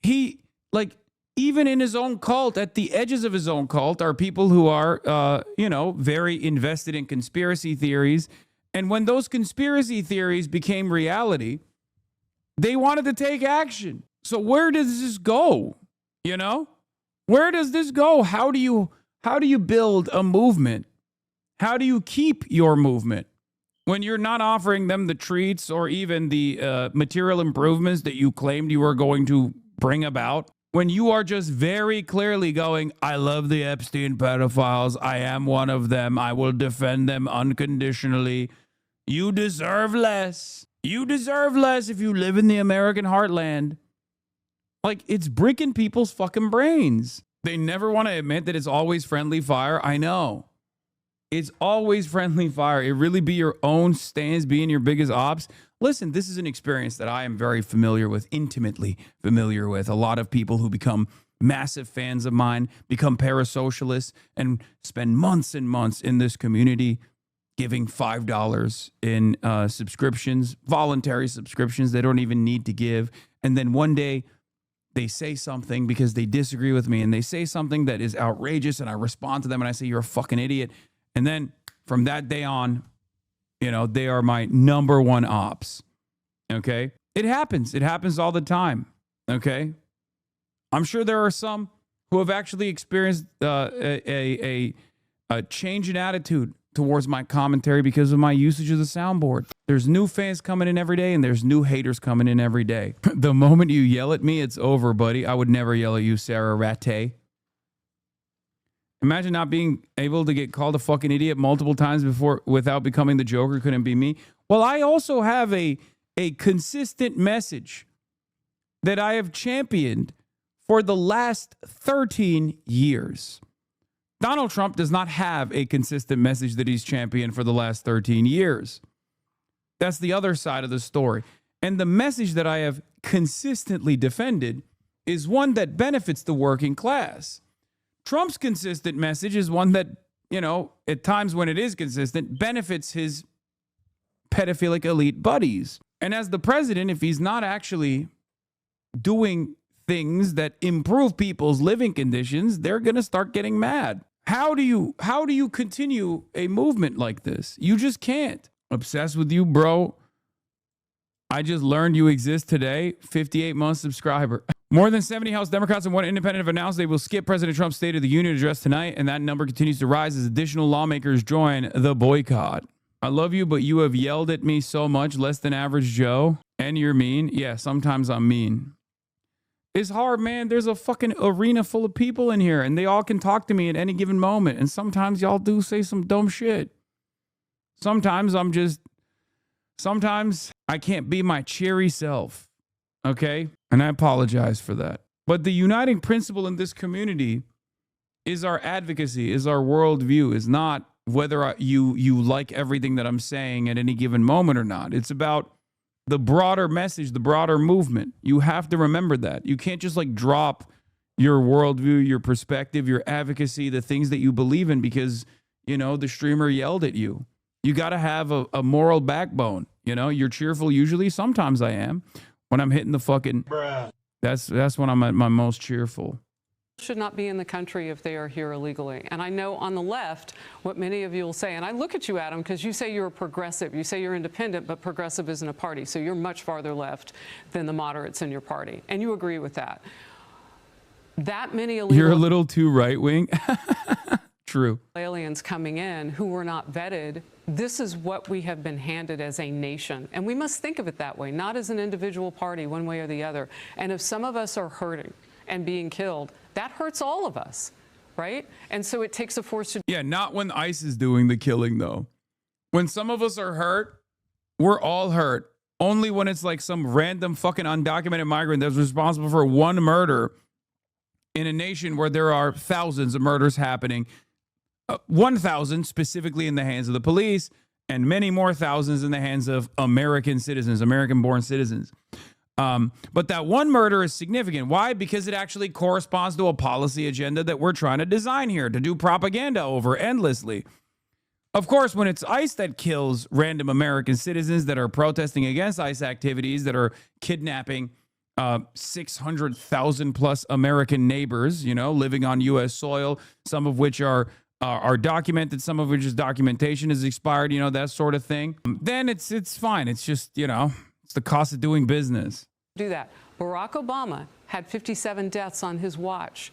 Speaker 1: He, like, even in his own cult, at the edges of his own cult, are people who are, very invested in conspiracy theories. And when those conspiracy theories became reality, they wanted to take action. So where does this go? You know? Where does this go? How do you build a movement? How do you keep your movement when you're not offering them the treats or even the material improvements that you claimed you were going to bring about? When you are just very clearly going, I love the Epstein pedophiles. I am one of them. I will defend them unconditionally. You deserve less. You deserve less if you live in the American heartland. Like, it's breaking people's fucking brains. They never want to admit that it's always friendly fire. I know. It's always friendly fire. It really be your own stance, being your biggest ops. Listen, this is an experience that I am very familiar with, intimately familiar with. A lot of people who become massive fans of mine, become parasocialists, and spend months and months in this community giving $5 in subscriptions, voluntary subscriptions they don't even need to give. And then one day they say something because they disagree with me and they say something that is outrageous and I respond to them and I say, you're a fucking idiot. And then from that day on, they are my number one ops. Okay? It happens. It happens all the time. Okay? I'm sure there are some who have actually experienced a change in attitude towards my commentary because of my usage of the soundboard. There's new fans coming in every day and there's new haters coming in every day. The moment you yell at me, it's over, buddy. I would never yell at you, Sarah Rattay. Imagine not being able to get called a fucking idiot multiple times before without becoming the Joker. Couldn't be me. Well, I also have a consistent message that I have championed for the last 13 years. Donald Trump does not have a consistent message that he's championed for the last 13 years. That's the other side of the story. And the message that I have consistently defended is one that benefits the working class. Trump's consistent message is one that, at times when it is consistent, benefits his pedophilic elite buddies. And as the president, if he's not actually doing things that improve people's living conditions, they're going to start getting mad. How do you continue a movement like this? You just can't. Obsessed with you, bro. I just learned you exist today. 58-month subscriber. More than 70 House Democrats and one independent have announced they will skip President Trump's State of the Union address tonight, and that number continues to rise as additional lawmakers join the boycott. I love you, but you have yelled at me so much, less than average Joe, and you're mean. Yeah, sometimes I'm mean. It's hard, man. There's a fucking arena full of people in here, and they all can talk to me at any given moment. And sometimes y'all do say some dumb shit. Sometimes sometimes I can't be my cheery self, okay? And I apologize for that. But the uniting principle in this community is our advocacy, is our worldview, is not whether you like everything that I'm saying at any given moment or not. It's about the broader message, the broader movement. You have to remember that. You can't just like drop your worldview, your perspective, your advocacy, the things that you believe in because, you know, the streamer yelled at you. You got to have a moral backbone. You know, you're cheerful usually. Sometimes I am. When I'm hitting the fucking... That's when I'm at my most cheerful.
Speaker 5: Should not be in the country if they are here illegally. And I know on the left what many of you will say, and I look at you, Adam, because you say you're a progressive. You say you're independent, but progressive isn't a party. So you're much farther left than the moderates in your party. And you agree with that. That many illegal...
Speaker 1: You're a little too right-wing. True.
Speaker 5: Aliens coming in who were not vetted. This is what we have been handed as a nation. And we must think of it that way, not as an individual party, one way or the other. And if some of us are hurting and being killed, that hurts all of us, right? And so it takes a force to...
Speaker 1: Yeah, not when ICE is doing the killing, though. When some of us are hurt, we're all hurt. Only when it's like some random fucking undocumented migrant that's responsible for one murder in a nation where there are thousands of murders happening. 1,000 specifically in the hands of the police, and many more thousands in the hands of American citizens, American-born citizens. But that one murder is significant. Why? Because it actually corresponds to a policy agenda that we're trying to design here to do propaganda over endlessly. Of course, when it's ICE that kills random American citizens that are protesting against ICE activities, that are kidnapping 600,000 plus American neighbors, you know, living on U.S. soil, some of which are documented, some of which is documentation is expired, you know, that sort of thing. Then it's fine. It's just, you know, it's the cost of doing business.
Speaker 5: Do that. Barack Obama had 57 deaths on his watch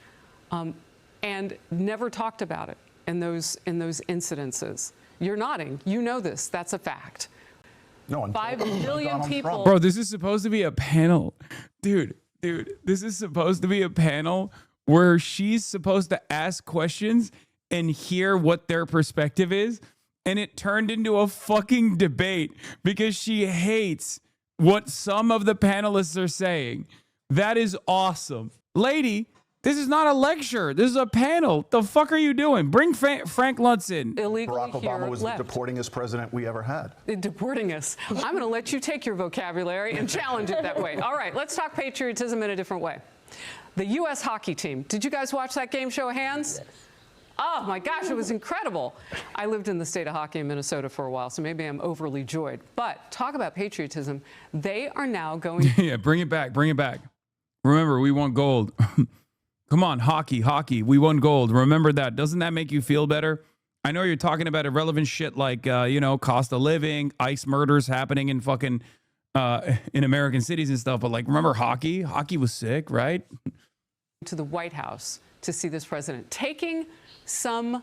Speaker 5: and never talked about it in those incidences. You're nodding. You know this. That's a fact.
Speaker 7: No,
Speaker 5: 5 billion people.
Speaker 1: Bro, this is supposed to be a panel. Dude, this is supposed to be a panel where she's supposed to ask questions and hear what their perspective is. And it turned into a fucking debate because she hates what some of the panelists are saying. That is awesome. Lady, this is not a lecture. This is a panel. The fuck are you doing? Bring Frank Luntz in.
Speaker 5: Illegally
Speaker 7: Barack Obama was
Speaker 5: left.
Speaker 7: the deportingest president we ever had.
Speaker 5: Deporting us. I'm going to let you take your vocabulary and challenge it that way. All right, let's talk patriotism in a different way. The U.S. hockey team. Did you guys watch that game, show of hands? Oh my gosh, it was incredible. I lived in the state of hockey in Minnesota for a while, so maybe I'm overly joyed. But talk about patriotism. They are now going...
Speaker 1: Yeah, bring it back. Bring it back. Remember, we won gold. Come on, hockey. We won gold. Remember that. Doesn't that make you feel better? I know you're talking about irrelevant shit like, you know, cost of living, ICE murders happening in fucking, in American cities and stuff. But like, remember hockey? Hockey was sick, right?
Speaker 5: To the White House to see this president taking some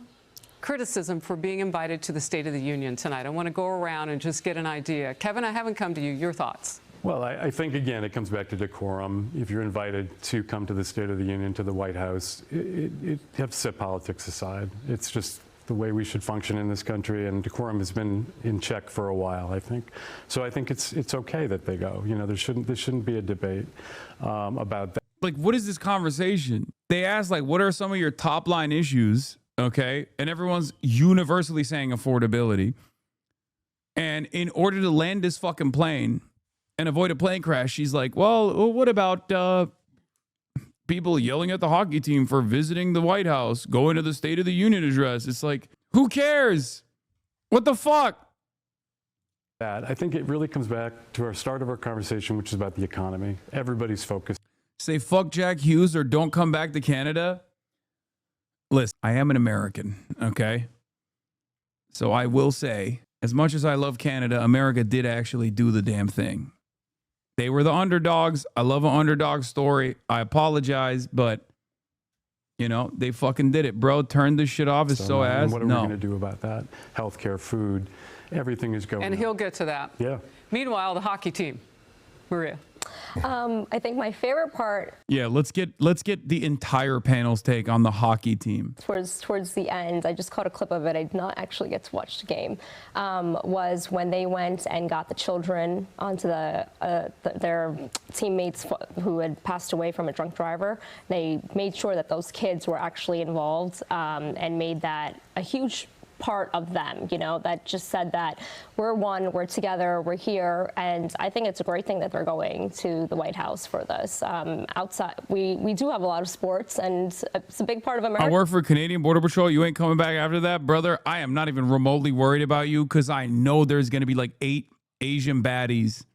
Speaker 5: criticism for being invited to the State of the Union tonight. I want to go around and just get an idea. Kevin, I haven't come to you. Your thoughts?
Speaker 9: Well, I think, again, it comes back to decorum. If you're invited to come to the State of the Union, to the White House, you have to set politics aside. It's just the way we should function in this country, and decorum has been in check for a while, I think. So I think it's okay that they go. You know, there shouldn't be a debate about that.
Speaker 1: Like, what is this conversation? They ask, like, what are some of your top line issues? Okay. And everyone's universally saying affordability. And in order to land this fucking plane and avoid a plane crash, she's like, well, what about people yelling at the hockey team for visiting the White House, going to the State of the Union address? It's like, who cares? What the fuck?
Speaker 9: I think it really comes back to our start of our conversation, which is about the economy. Everybody's focused.
Speaker 1: Say fuck Jack Hughes or don't come back to Canada. Listen, I am an American, okay? So I will say, as much as I love Canada, America did actually do the damn thing. They were the underdogs. I love an underdog story. I apologize, but, you know, they fucking did it, bro. Turn this shit off. It's so ass.
Speaker 9: What are we going to do about that? Healthcare, food, everything is going
Speaker 5: And
Speaker 9: up.
Speaker 5: he'll get to that.
Speaker 9: Yeah.
Speaker 5: Meanwhile, the hockey team. Maria.
Speaker 4: I think my favorite part.
Speaker 1: Yeah, let's get the entire panel's take on the hockey team.
Speaker 4: Towards the end, I just caught a clip of it. I did not actually get to watch the game. Was when they went and got the children onto their teammates who had passed away from a drunk driver. They made sure that those kids were actually involved and made that a huge part of them, that just said that we're one, we're together, we're here. And I think it's a great thing that they're going to the White House for this. Outside, we do have a lot of sports, and it's a big part of America.
Speaker 1: I work for Canadian Border Patrol. You ain't coming back after that, brother. I am not even remotely worried about you because I know there's going to be like 8 Asian baddies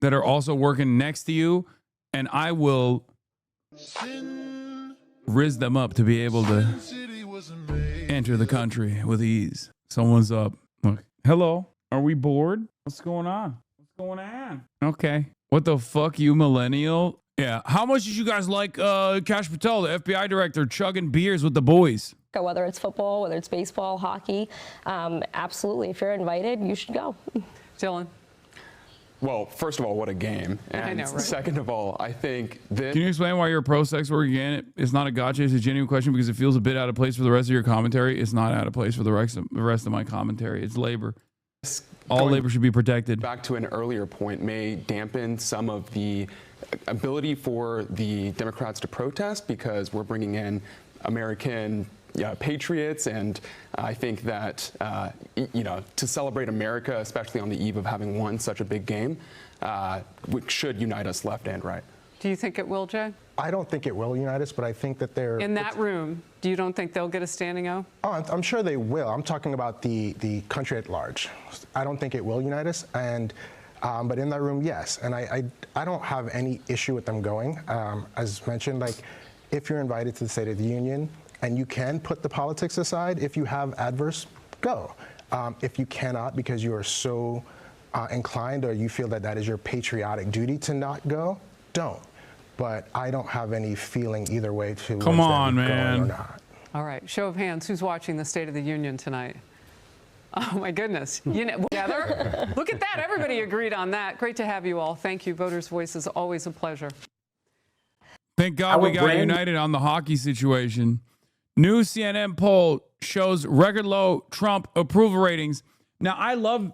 Speaker 1: that are also working next to you, and I will rizz them up to be able to enter the country with ease. Someone's up. Look. Hello. Are we bored? What's going on? What's going on? Okay. What the fuck, you millennial? Yeah. How much did you guys like Kash Patel, the FBI director, chugging beers with the boys?
Speaker 4: Whether it's football, whether it's baseball, hockey, absolutely. If you're invited, you should go.
Speaker 5: Dylan.
Speaker 6: Well, first of all, what a game. And
Speaker 5: I know, right?
Speaker 6: Second of all, I think this...
Speaker 1: Can you explain why you're a pro-sex worker again? It's not a gotcha. It's a genuine question because it feels a bit out of place for the rest of your commentary. It's not out of place for the rest of my commentary. It's labor. All labor should be protected.
Speaker 6: Back to an earlier point, may dampen some of the ability for the Democrats to protest because we're bringing in American patriots, and I think that to celebrate America, especially on the eve of having won such a big game, should unite us left and right.
Speaker 5: Do you think it will, Jay?
Speaker 2: I don't think it will unite us, but I think that they're...
Speaker 5: In that room, you don't think they'll get a standing O?
Speaker 2: Oh, I'm sure they will. I'm talking about the country at large. I don't think it will unite us, and but in that room, yes. And I don't have any issue with them going. As mentioned, like if you're invited to the State of the Union, and you can put the politics aside, if you have adverse, go. If you cannot because you are so inclined or you feel that that is your patriotic duty to not go, don't. But I don't have any feeling either way to
Speaker 1: come on,
Speaker 2: going
Speaker 1: man.
Speaker 2: or not.
Speaker 5: All right, show of hands, who's watching the State of the Union tonight? Oh my goodness, together? Look at that, everybody agreed on that. Great to have you all. Thank you, Voters' Voice is always a pleasure.
Speaker 1: Thank God we got united on the hockey situation. New CNN poll shows record low Trump approval ratings. Now, I love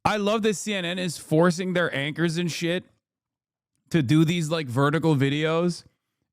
Speaker 1: that CNN is forcing their anchors and shit to do these like vertical videos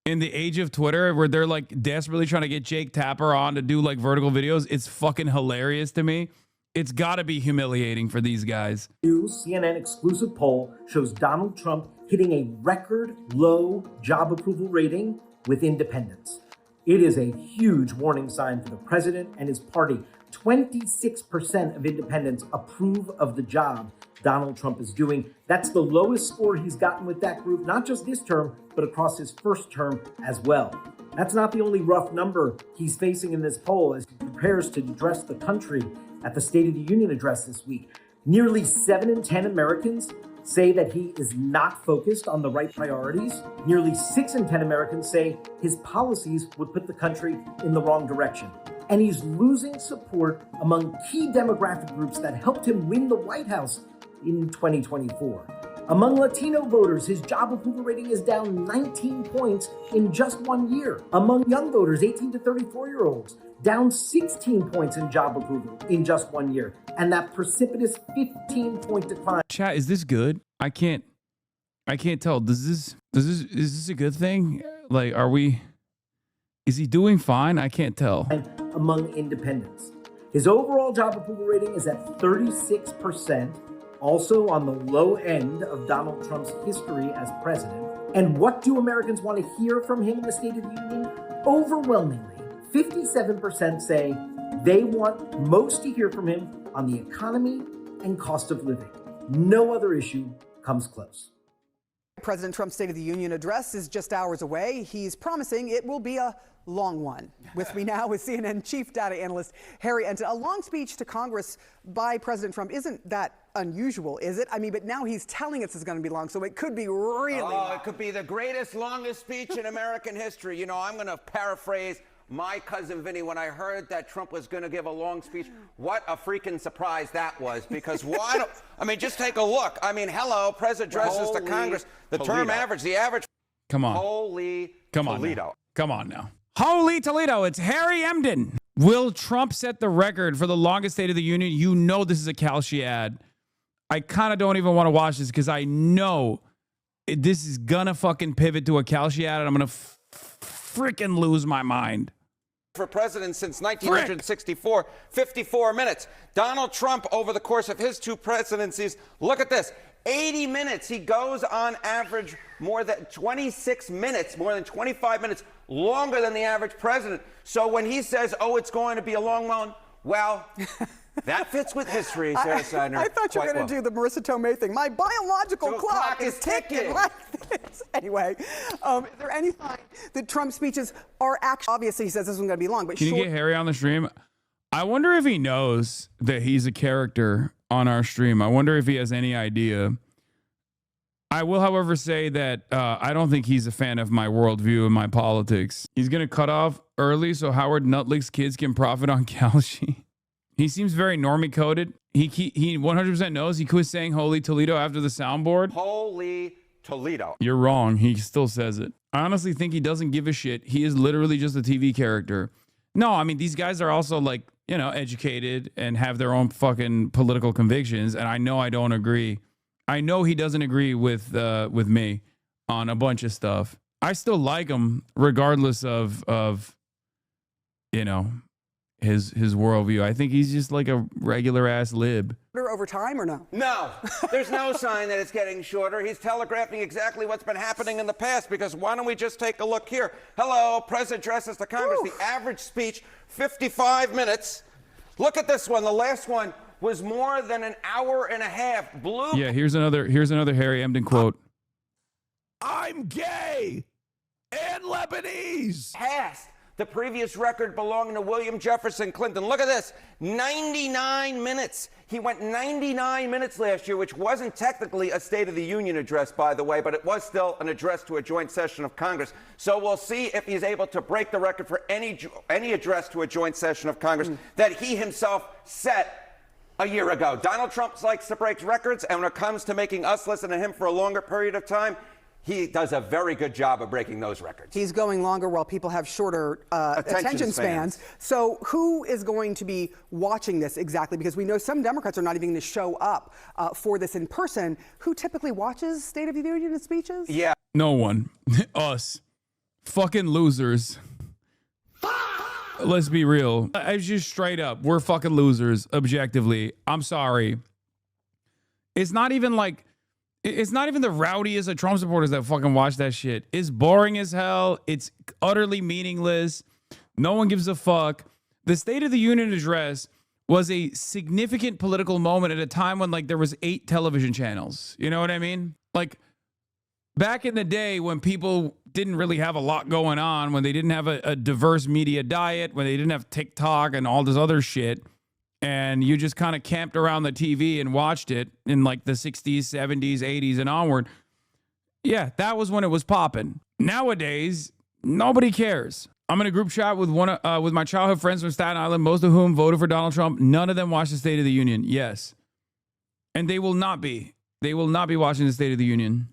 Speaker 1: in the age of Twitter where they're like desperately trying to get Jake Tapper on to do like vertical videos. It's fucking hilarious to me. It's got to be humiliating for these guys.
Speaker 10: New CNN exclusive poll shows Donald Trump hitting a record low job approval rating with independents. It is a huge warning sign for the president and his party. 26% of independents approve of the job Donald Trump is doing. That's the lowest score he's gotten with that group, not just this term, but across his first term as well. That's not the only rough number he's facing in this poll as he prepares to address the country at the State of the Union address this week. Nearly 7 in 10 Americans say that he is not focused on the right priorities. Nearly 6 in 10 Americans say his policies would put the country in the wrong direction. And he's losing support among key demographic groups that helped him win the White House in 2024. Among Latino voters, his job approval rating is down 19 points in just 1 year. Among young voters, 18 to 34-year-olds, down 16 points in job approval in just 1 year. And that precipitous 15-point decline.
Speaker 1: Chat, is this good? I can't tell. Is this a good thing? Like, is he doing fine? I can't tell.
Speaker 10: Among independents. His overall job approval rating is at 36%, also on the low end of Donald Trump's history as president. And what do Americans want to hear from him in the State of the Union? Overwhelmingly, 57% say they want most to hear from him on the economy and cost of living. No other issue comes close.
Speaker 11: President Trump's State of the Union address is just hours away. He's promising it will be a long one. With me now is CNN chief data analyst Harry Enten. A long speech to Congress by President Trump isn't that unusual, is it? I mean, but now he's telling us it's going to be long, so it could be really long.
Speaker 12: It could be the greatest, longest speech in American history. You know, I'm going to paraphrase my cousin Vinny, when I heard that Trump was going to give a long speech, what a freaking surprise that was. Because just take a look. I mean, hello, President addresses to Congress. The term average, the average.
Speaker 1: Come on.
Speaker 12: Holy Toledo.
Speaker 1: Come on now. Holy Toledo. It's Harry Emden. Will Trump set the record for the longest State of the Union? You know this is a Kalshi ad. I kind of don't even want to watch this because I know this is going to fucking pivot to a Kalshi ad and I'm going to freaking lose my mind.
Speaker 12: For president since 1964, 54 minutes. Donald Trump, over the course of his 2 presidencies, look at this, 80 minutes. He goes on average more than 26 minutes, more than 25 minutes longer than the average president. So when he says, oh, it's going to be a long one, well, that fits with history, Sarah Seidner.
Speaker 11: I thought you were going to do the Marissa Tomei thing. My biological clock is ticking like this. Anyway, is there any sign that Trump's speeches are actually, obviously he says this one's going to be long, but
Speaker 1: Can you get Harry on the stream? I wonder if he knows that he's a character on our stream. I wonder if he has any idea. I will, however, say that I don't think he's a fan of my worldview and my politics. He's going to cut off early so Howard Nutlick's kids can profit on Kalshi. He seems very normie coded. He 100% knows he quit saying Holy Toledo after the soundboard.
Speaker 12: Holy Toledo.
Speaker 1: You're wrong. He still says it. I honestly think he doesn't give a shit. He is literally just a TV character. No, I mean, these guys are also like, you know, educated and have their own fucking political convictions. And I know I don't agree. I know he doesn't agree with me on a bunch of stuff. I still like him regardless of you know, his worldview. I think he's just like a regular ass lib.
Speaker 11: Over time or no?
Speaker 12: No, there's no sign that it's getting shorter. He's telegraphing exactly what's been happening in the past, because why don't we just take a look here? Hello, President addresses to Congress. Ooh. The average speech, 55 minutes. Look at this one. The last one was more than an hour and a half.
Speaker 1: Yeah, here's another Harry Emden quote.
Speaker 3: I'm gay and Lebanese.
Speaker 12: Past the previous record belonging to William Jefferson Clinton. Look at this, 99 minutes. He went 99 minutes last year, which wasn't technically a State of the Union address, by the way, but it was still an address to a joint session of Congress. So we'll see if he's able to break the record for any address to a joint session of Congress that he himself set a year ago. Donald Trump likes to break records, and when it comes to making us listen to him for a longer period of time, he does a very good job of breaking those records.
Speaker 11: He's going longer while people have shorter attention spans. So who is going to be watching this exactly? Because we know some Democrats are not even going to show up for this in person. Who typically watches State of the Union speeches?
Speaker 12: Yeah.
Speaker 1: No one. Us. Fucking losers. Let's be real. It's just straight up. We're fucking losers, objectively. I'm sorry. It's not even the rowdiest of Trump supporters that fucking watch that shit. It's boring as hell. It's utterly meaningless. No one gives a fuck. The State of the Union address was a significant political moment at a time when like there was 8 television channels. You know what I mean? Like back in the day when people didn't really have a lot going on, when they didn't have a diverse media diet, when they didn't have TikTok and all this other shit, and you just kind of camped around the TV and watched it in like the 60s, 70s, 80s, and onward. Yeah, that was when it was popping. Nowadays, nobody cares. I'm in a group chat with with my childhood friends from Staten Island, most of whom voted for Donald Trump. None of them watched the State of the Union. Yes. And they will not be. They will not be watching the State of the Union.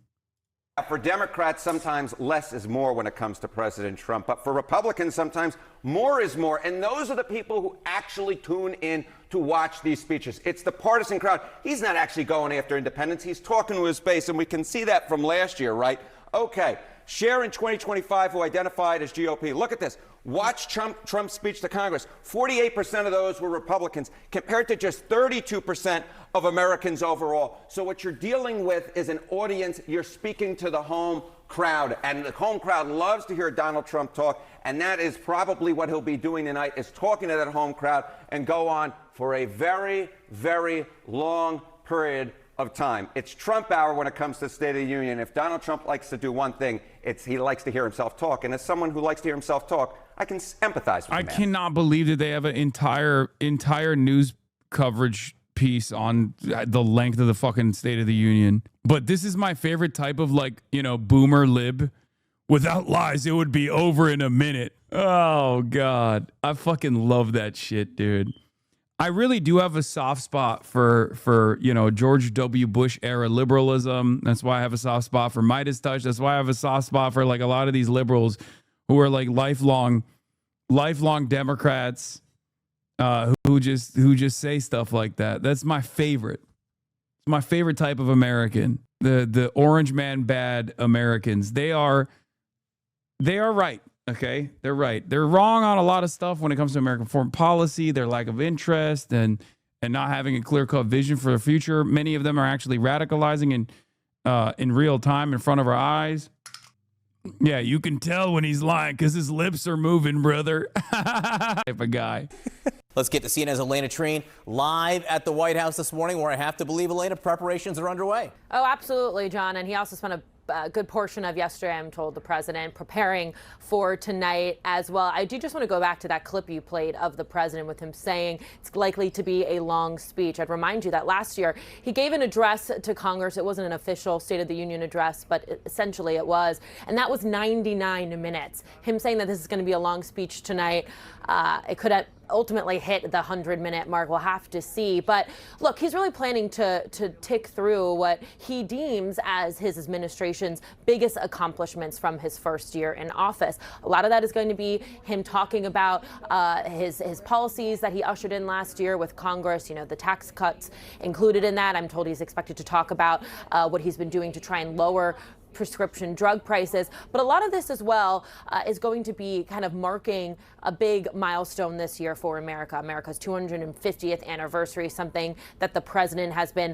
Speaker 12: For Democrats, sometimes less is more when it comes to President Trump. But for Republicans, sometimes more is more. And those are the people who actually tune in to watch these speeches. It's the partisan crowd. He's not actually going after independents. He's talking to his base. And we can see that from last year, right? Okay. Share in 2025 who identified as GOP. Look at this. Watch Trump's speech to Congress. 48% of those were Republicans, compared to just 32% of Americans overall. So what you're dealing with is an audience. You're speaking to the home crowd, and the home crowd loves to hear Donald Trump talk, and that is probably what he'll be doing tonight, is talking to that home crowd and go on for a very, very long period of time. It's Trump hour when it comes to the State of the Union. If Donald Trump likes to do one thing, it's he likes to hear himself talk. And as someone who likes to hear himself talk, I can empathize with him.
Speaker 1: I cannot believe that they have an entire news coverage piece on the length of the fucking State of the Union. But this is my favorite type of, like, you know, boomer lib, Without lies, it would be over in a minute. Oh, God. I fucking love that shit, dude. I really do have a soft spot for George W. Bush era liberalism. That's why I have a soft spot for Midas Touch. That's why I have a soft spot for like a lot of these liberals who are like lifelong Democrats who just say stuff like that. That's my favorite. It's my favorite type of American. The orange man bad Americans. They are right. Okay, they're right. They're wrong on a lot of stuff when it comes to American foreign policy, their lack of interest, and not having a clear-cut vision for the future. Many of them are actually radicalizing in real time in front of our eyes. Yeah, you can tell when he's lying because his lips are moving, brother. Type of guy.
Speaker 13: Let's get to CNN's Elena Treen live at the White House this morning, where I have to believe, Elena, preparations are underway.
Speaker 14: Oh, absolutely, John. And he also spent a good portion of yesterday, I'm told, the president preparing for tonight as well. I do just want to go back to that clip you played of the president with him saying it's likely to be a long speech. I'd remind you that last year he gave an address to Congress. It wasn't an official State of the Union address, but essentially it was. And that was 99 minutes. Him saying that this is going to be a long speech tonight, it could have ultimately hit the 100-minute mark. We'll have to see. But look, he's really planning to tick through what he deems as his administration's biggest accomplishments from his first year in office. A lot of that is going to be him talking about his policies that he ushered in last year with Congress, the tax cuts included in that. I'm told he's expected to talk about what he's been doing to try and lower prescription drug prices. But a lot of this as well is going to be kind of marking a big milestone this year for America. America's 250th anniversary, something that the president has been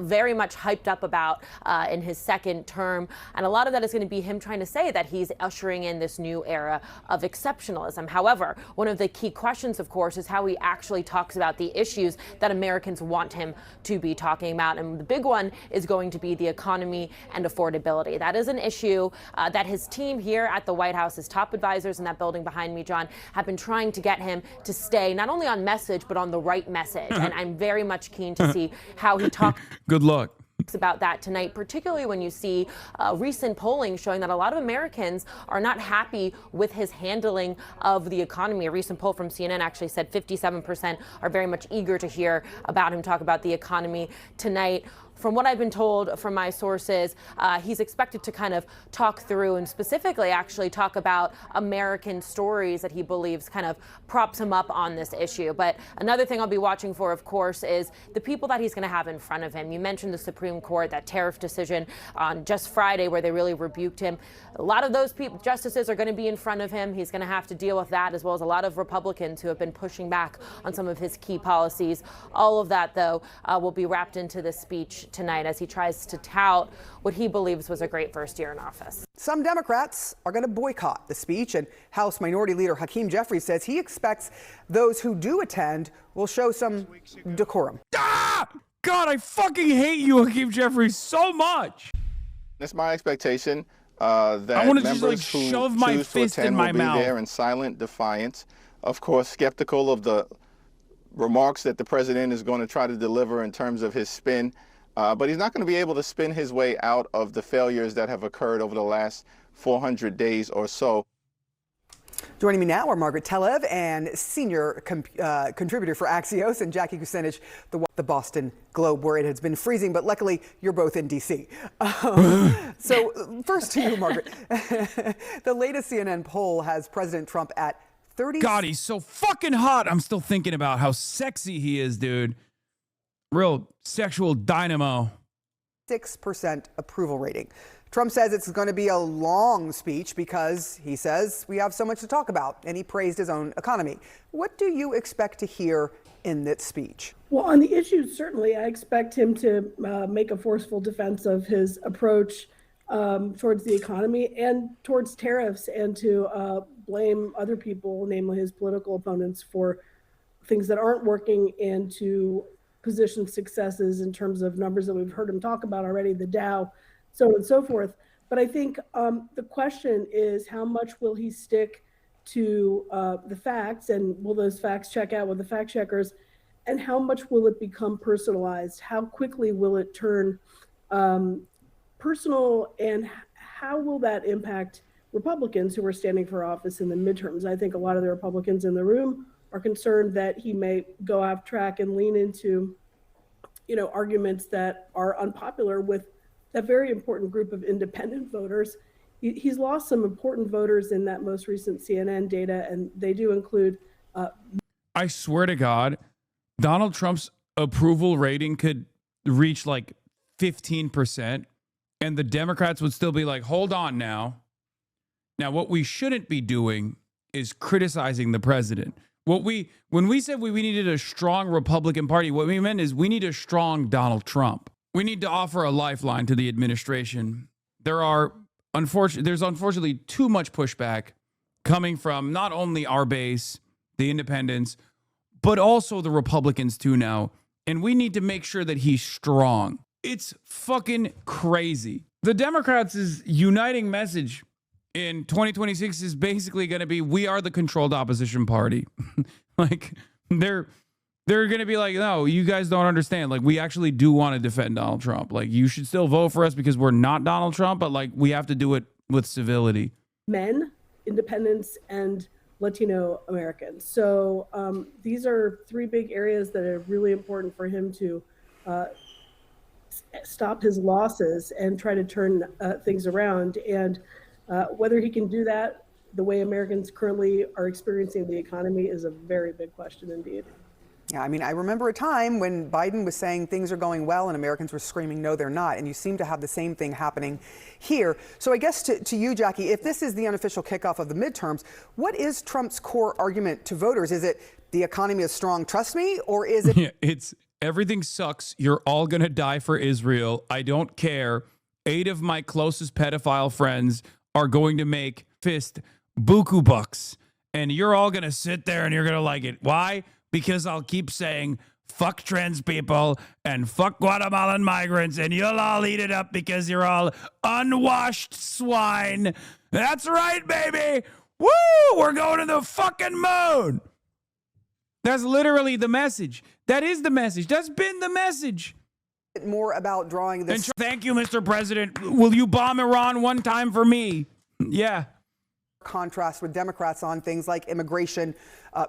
Speaker 14: very much hyped up about in his second term. And a lot of that is going to be him trying to say that he's ushering in this new era of exceptionalism. However, one of the key questions, of course, is how he actually talks about the issues that Americans want him to be talking about. And the big one is going to be the economy and affordability. That is an issue that his team here at the White House, his top advisors in that building behind me, John, have been trying to get him to stay not only on message, but on the right message. And I'm very much keen to see how he talks.
Speaker 1: Good luck.
Speaker 14: About that tonight, particularly when you see recent polling showing that a lot of Americans are not happy with his handling of the economy. A recent poll from CNN actually said 57% are very much eager to hear about him talk about the economy tonight. From what I've been told from my sources, he's expected to kind of talk through and specifically actually talk about American stories that he believes kind of props him up on this issue. But another thing I'll be watching for, of course, is the people that he's going to have in front of him. You mentioned the Supreme Court, that tariff decision on just Friday where they really rebuked him. A lot of those justices are going to be in front of him. He's going to have to deal with that, as well as a lot of Republicans who have been pushing back on some of his key policies. All of that, though, will be wrapped into this speech tonight as he tries to tout what he believes was a great first year in office.
Speaker 11: Some Democrats are going to boycott the speech, and House Minority Leader Hakeem Jeffries says he expects those who do attend will show some decorum.
Speaker 1: God, I fucking hate you, Hakeem Jeffries, so much.
Speaker 15: It's my expectation that
Speaker 1: I want to
Speaker 15: members
Speaker 1: just like
Speaker 15: who
Speaker 1: shove my
Speaker 15: choose to
Speaker 1: fist
Speaker 15: attend
Speaker 1: in my
Speaker 15: will be
Speaker 1: mouth.
Speaker 15: there in silent defiance. Of course, skeptical of the remarks that the president is going to try to deliver in terms of his spin. But he's not going to be able to spin his way out of the failures that have occurred over the last 400 days or so.
Speaker 11: Joining me now are Margaret Tlev and senior contributor for Axios, and Jackie Kucinich, the Boston Globe, where it has been freezing, but luckily you're both in D.C. So first to you, Margaret. The latest CNN poll has President Trump at 30.
Speaker 1: God, he's so fucking hot. I'm still thinking about how sexy he is, dude. Real sexual dynamo.
Speaker 11: 6% approval rating. Trump says it's going to be a long speech because he says we have so much to talk about, and he praised his own economy. What do you expect to hear in that speech?
Speaker 16: Well, on the issues, certainly, I expect him to make a forceful defense of his approach towards the economy and towards tariffs, and to blame other people, namely his political opponents, for things that aren't working, and to position successes in terms of numbers that we've heard him talk about already, the Dow, so on and so forth. But I think the question is, how much will he stick to the facts, and will those facts check out with the fact checkers, and how much will it become personalized? How quickly will it turn personal, and how will that impact Republicans who are standing for office in the midterms. I think a lot of the Republicans in the room are concerned that he may go off track and lean into, arguments that are unpopular with that very important group of independent voters. He's lost some important voters in that most recent CNN data, and they do include.
Speaker 1: I swear to God, Donald Trump's approval rating could reach like 15%, and the Democrats would still be like, hold on now. Now, what we shouldn't be doing is criticizing the president. When we said we needed a strong Republican Party, what we meant is we need a strong Donald Trump. We need to offer a lifeline to the administration. There's unfortunately too much pushback coming from not only our base, the independents, but also the Republicans too now. And we need to make sure that he's strong. It's fucking crazy. The Democrats' uniting message in 2026 is basically going to be, we are the controlled opposition party. Like, they're going to be like, no, you guys don't understand. Like, we actually do want to defend Donald Trump. Like, you should still vote for us because we're not Donald Trump, but like, we have to do it with civility.
Speaker 16: Men, independents, and Latino Americans. So these are three big areas that are really important for him to stop his losses and try to turn things around. And whether he can do that the way Americans currently are experiencing the economy is a very big question indeed.
Speaker 11: Yeah, I mean, I remember a time when Biden was saying things are going well and Americans were screaming, no, they're not. And you seem to have the same thing happening here. So I guess to you, Jackie, if this is the unofficial kickoff of the midterms, what is Trump's core argument to voters? Is it the economy is strong, trust me? Or is it?
Speaker 1: Yeah, it's everything sucks. You're all going to die for Israel. I don't care. 8 of my closest pedophile friends are going to make fist buku bucks. And you're all going to sit there and you're going to like it. Why? Because I'll keep saying, fuck trans people and fuck Guatemalan migrants, and you'll all eat it up because you're all unwashed swine. That's right, baby. Woo! We're going to the fucking moon. That's literally the message. That is the message. That's been the message.
Speaker 11: More about drawing this.
Speaker 1: And thank you, Mr. President. Will you bomb Iran one time for me? Yeah.
Speaker 11: Contrast with Democrats on things like immigration,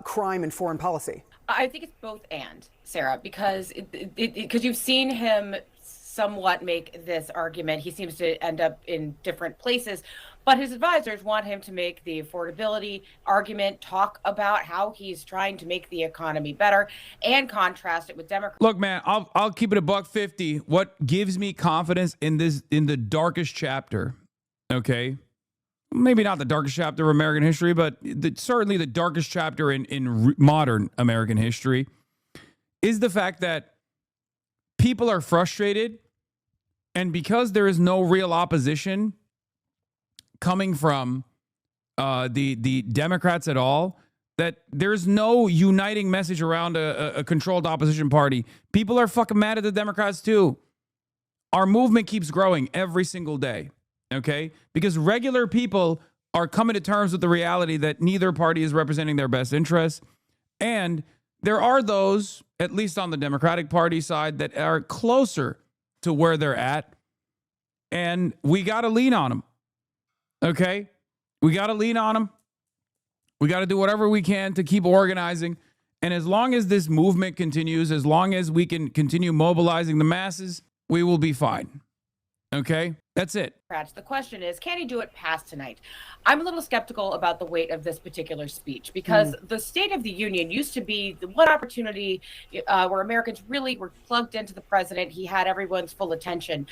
Speaker 11: crime, and foreign policy.
Speaker 17: I think it's both and, Sarah, because you've seen him somewhat make this argument. He seems to end up in different places, but his advisors want him to make the affordability argument, talk about how he's trying to make the economy better, and contrast it with Democrats.
Speaker 1: Look, man, I'll keep it $150. What gives me confidence in the darkest chapter, okay? Maybe not the darkest chapter of American history, but certainly the darkest chapter in modern American history, is the fact that people are frustrated, and because there is no real opposition coming from the Democrats at all, that there's no uniting message around a controlled opposition party. People are fucking mad at the Democrats too. Our movement keeps growing every single day. Okay, because regular people are coming to terms with the reality that neither party is representing their best interests. And there are those, at least on the Democratic Party side, that are closer to where they're at. And we got to lean on them. Okay, we got to lean on them. We got to do whatever we can to keep organizing. And as long as this movement continues, as long as we can continue mobilizing the masses, we will be fine. Okay, that's it.
Speaker 17: The question is, can he do it past tonight? I'm a little skeptical about the weight of this particular speech because the State of the Union used to be the one opportunity where Americans really were plugged into the president. He had everyone's full attention.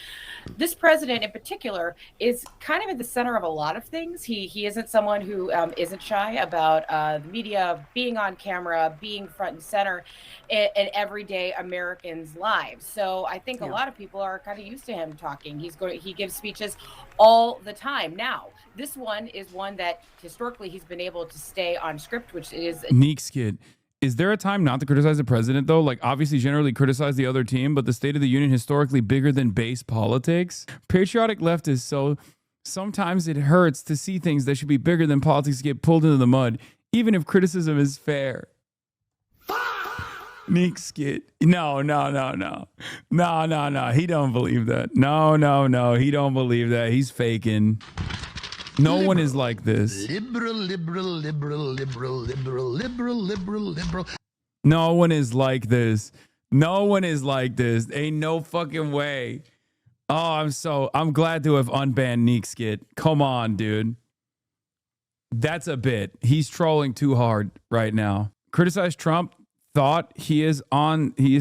Speaker 17: This president in particular is kind of at the center of a lot of things. He isn't someone who isn't shy about the media, being on camera, being front and center in everyday Americans' lives. So I think a lot of people are kind of used to him talking. He gives speeches all the time. Now, this one is one that historically he's been able to stay on script, which is
Speaker 1: Neeks kid. Is there a time not to criticize the president, though? Like, obviously, generally criticize the other team, but the State of the Union historically bigger than base politics. Patriotic leftists, so sometimes it hurts to see things that should be bigger than politics get pulled into the mud, even if criticism is fair. Neek skit. No. He don't believe that. No. He don't believe that. He's faking. No one is like this.
Speaker 21: Liberal.
Speaker 1: No one is like this. No one is like this. Ain't no fucking way. Oh, I'm glad to have unbanned Neek Skit. Come on, dude. That's a bit. He's trolling too hard right now. Criticize Trump, thought he is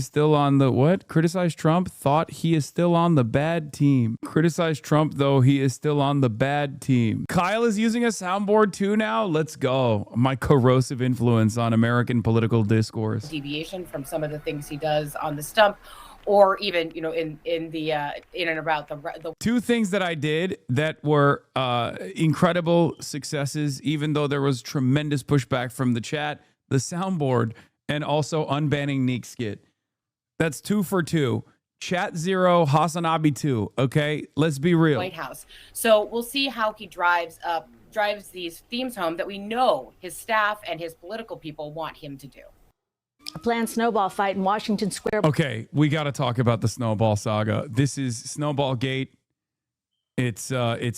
Speaker 1: still on the what? Criticize Trump, thought he is still on the bad team. Criticize Trump, though he is still on the bad team. Kyle is using a soundboard too now. Let's go. My corrosive influence on American political discourse.
Speaker 17: Deviation from some of the things he does on the stump, or even, you know, in and about the
Speaker 1: Two things that I did that were incredible successes, even though there was tremendous pushback from the chat, the soundboard, and also unbanning Neek Skit. That's 2 for 2. Chat 0, HasanAbi 2. Okay, let's be real.
Speaker 17: White House. So we'll see how he drives these themes home that we know his staff and his political people want him to do.
Speaker 18: A planned snowball fight in Washington Square.
Speaker 1: Okay, we got to talk about the Snowball saga. This is Snowball Gate. It's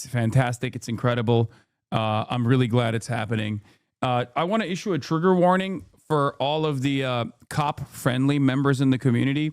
Speaker 1: fantastic. It's incredible. I'm really glad it's happening. I want to issue a trigger warning for all of the cop-friendly members in the community.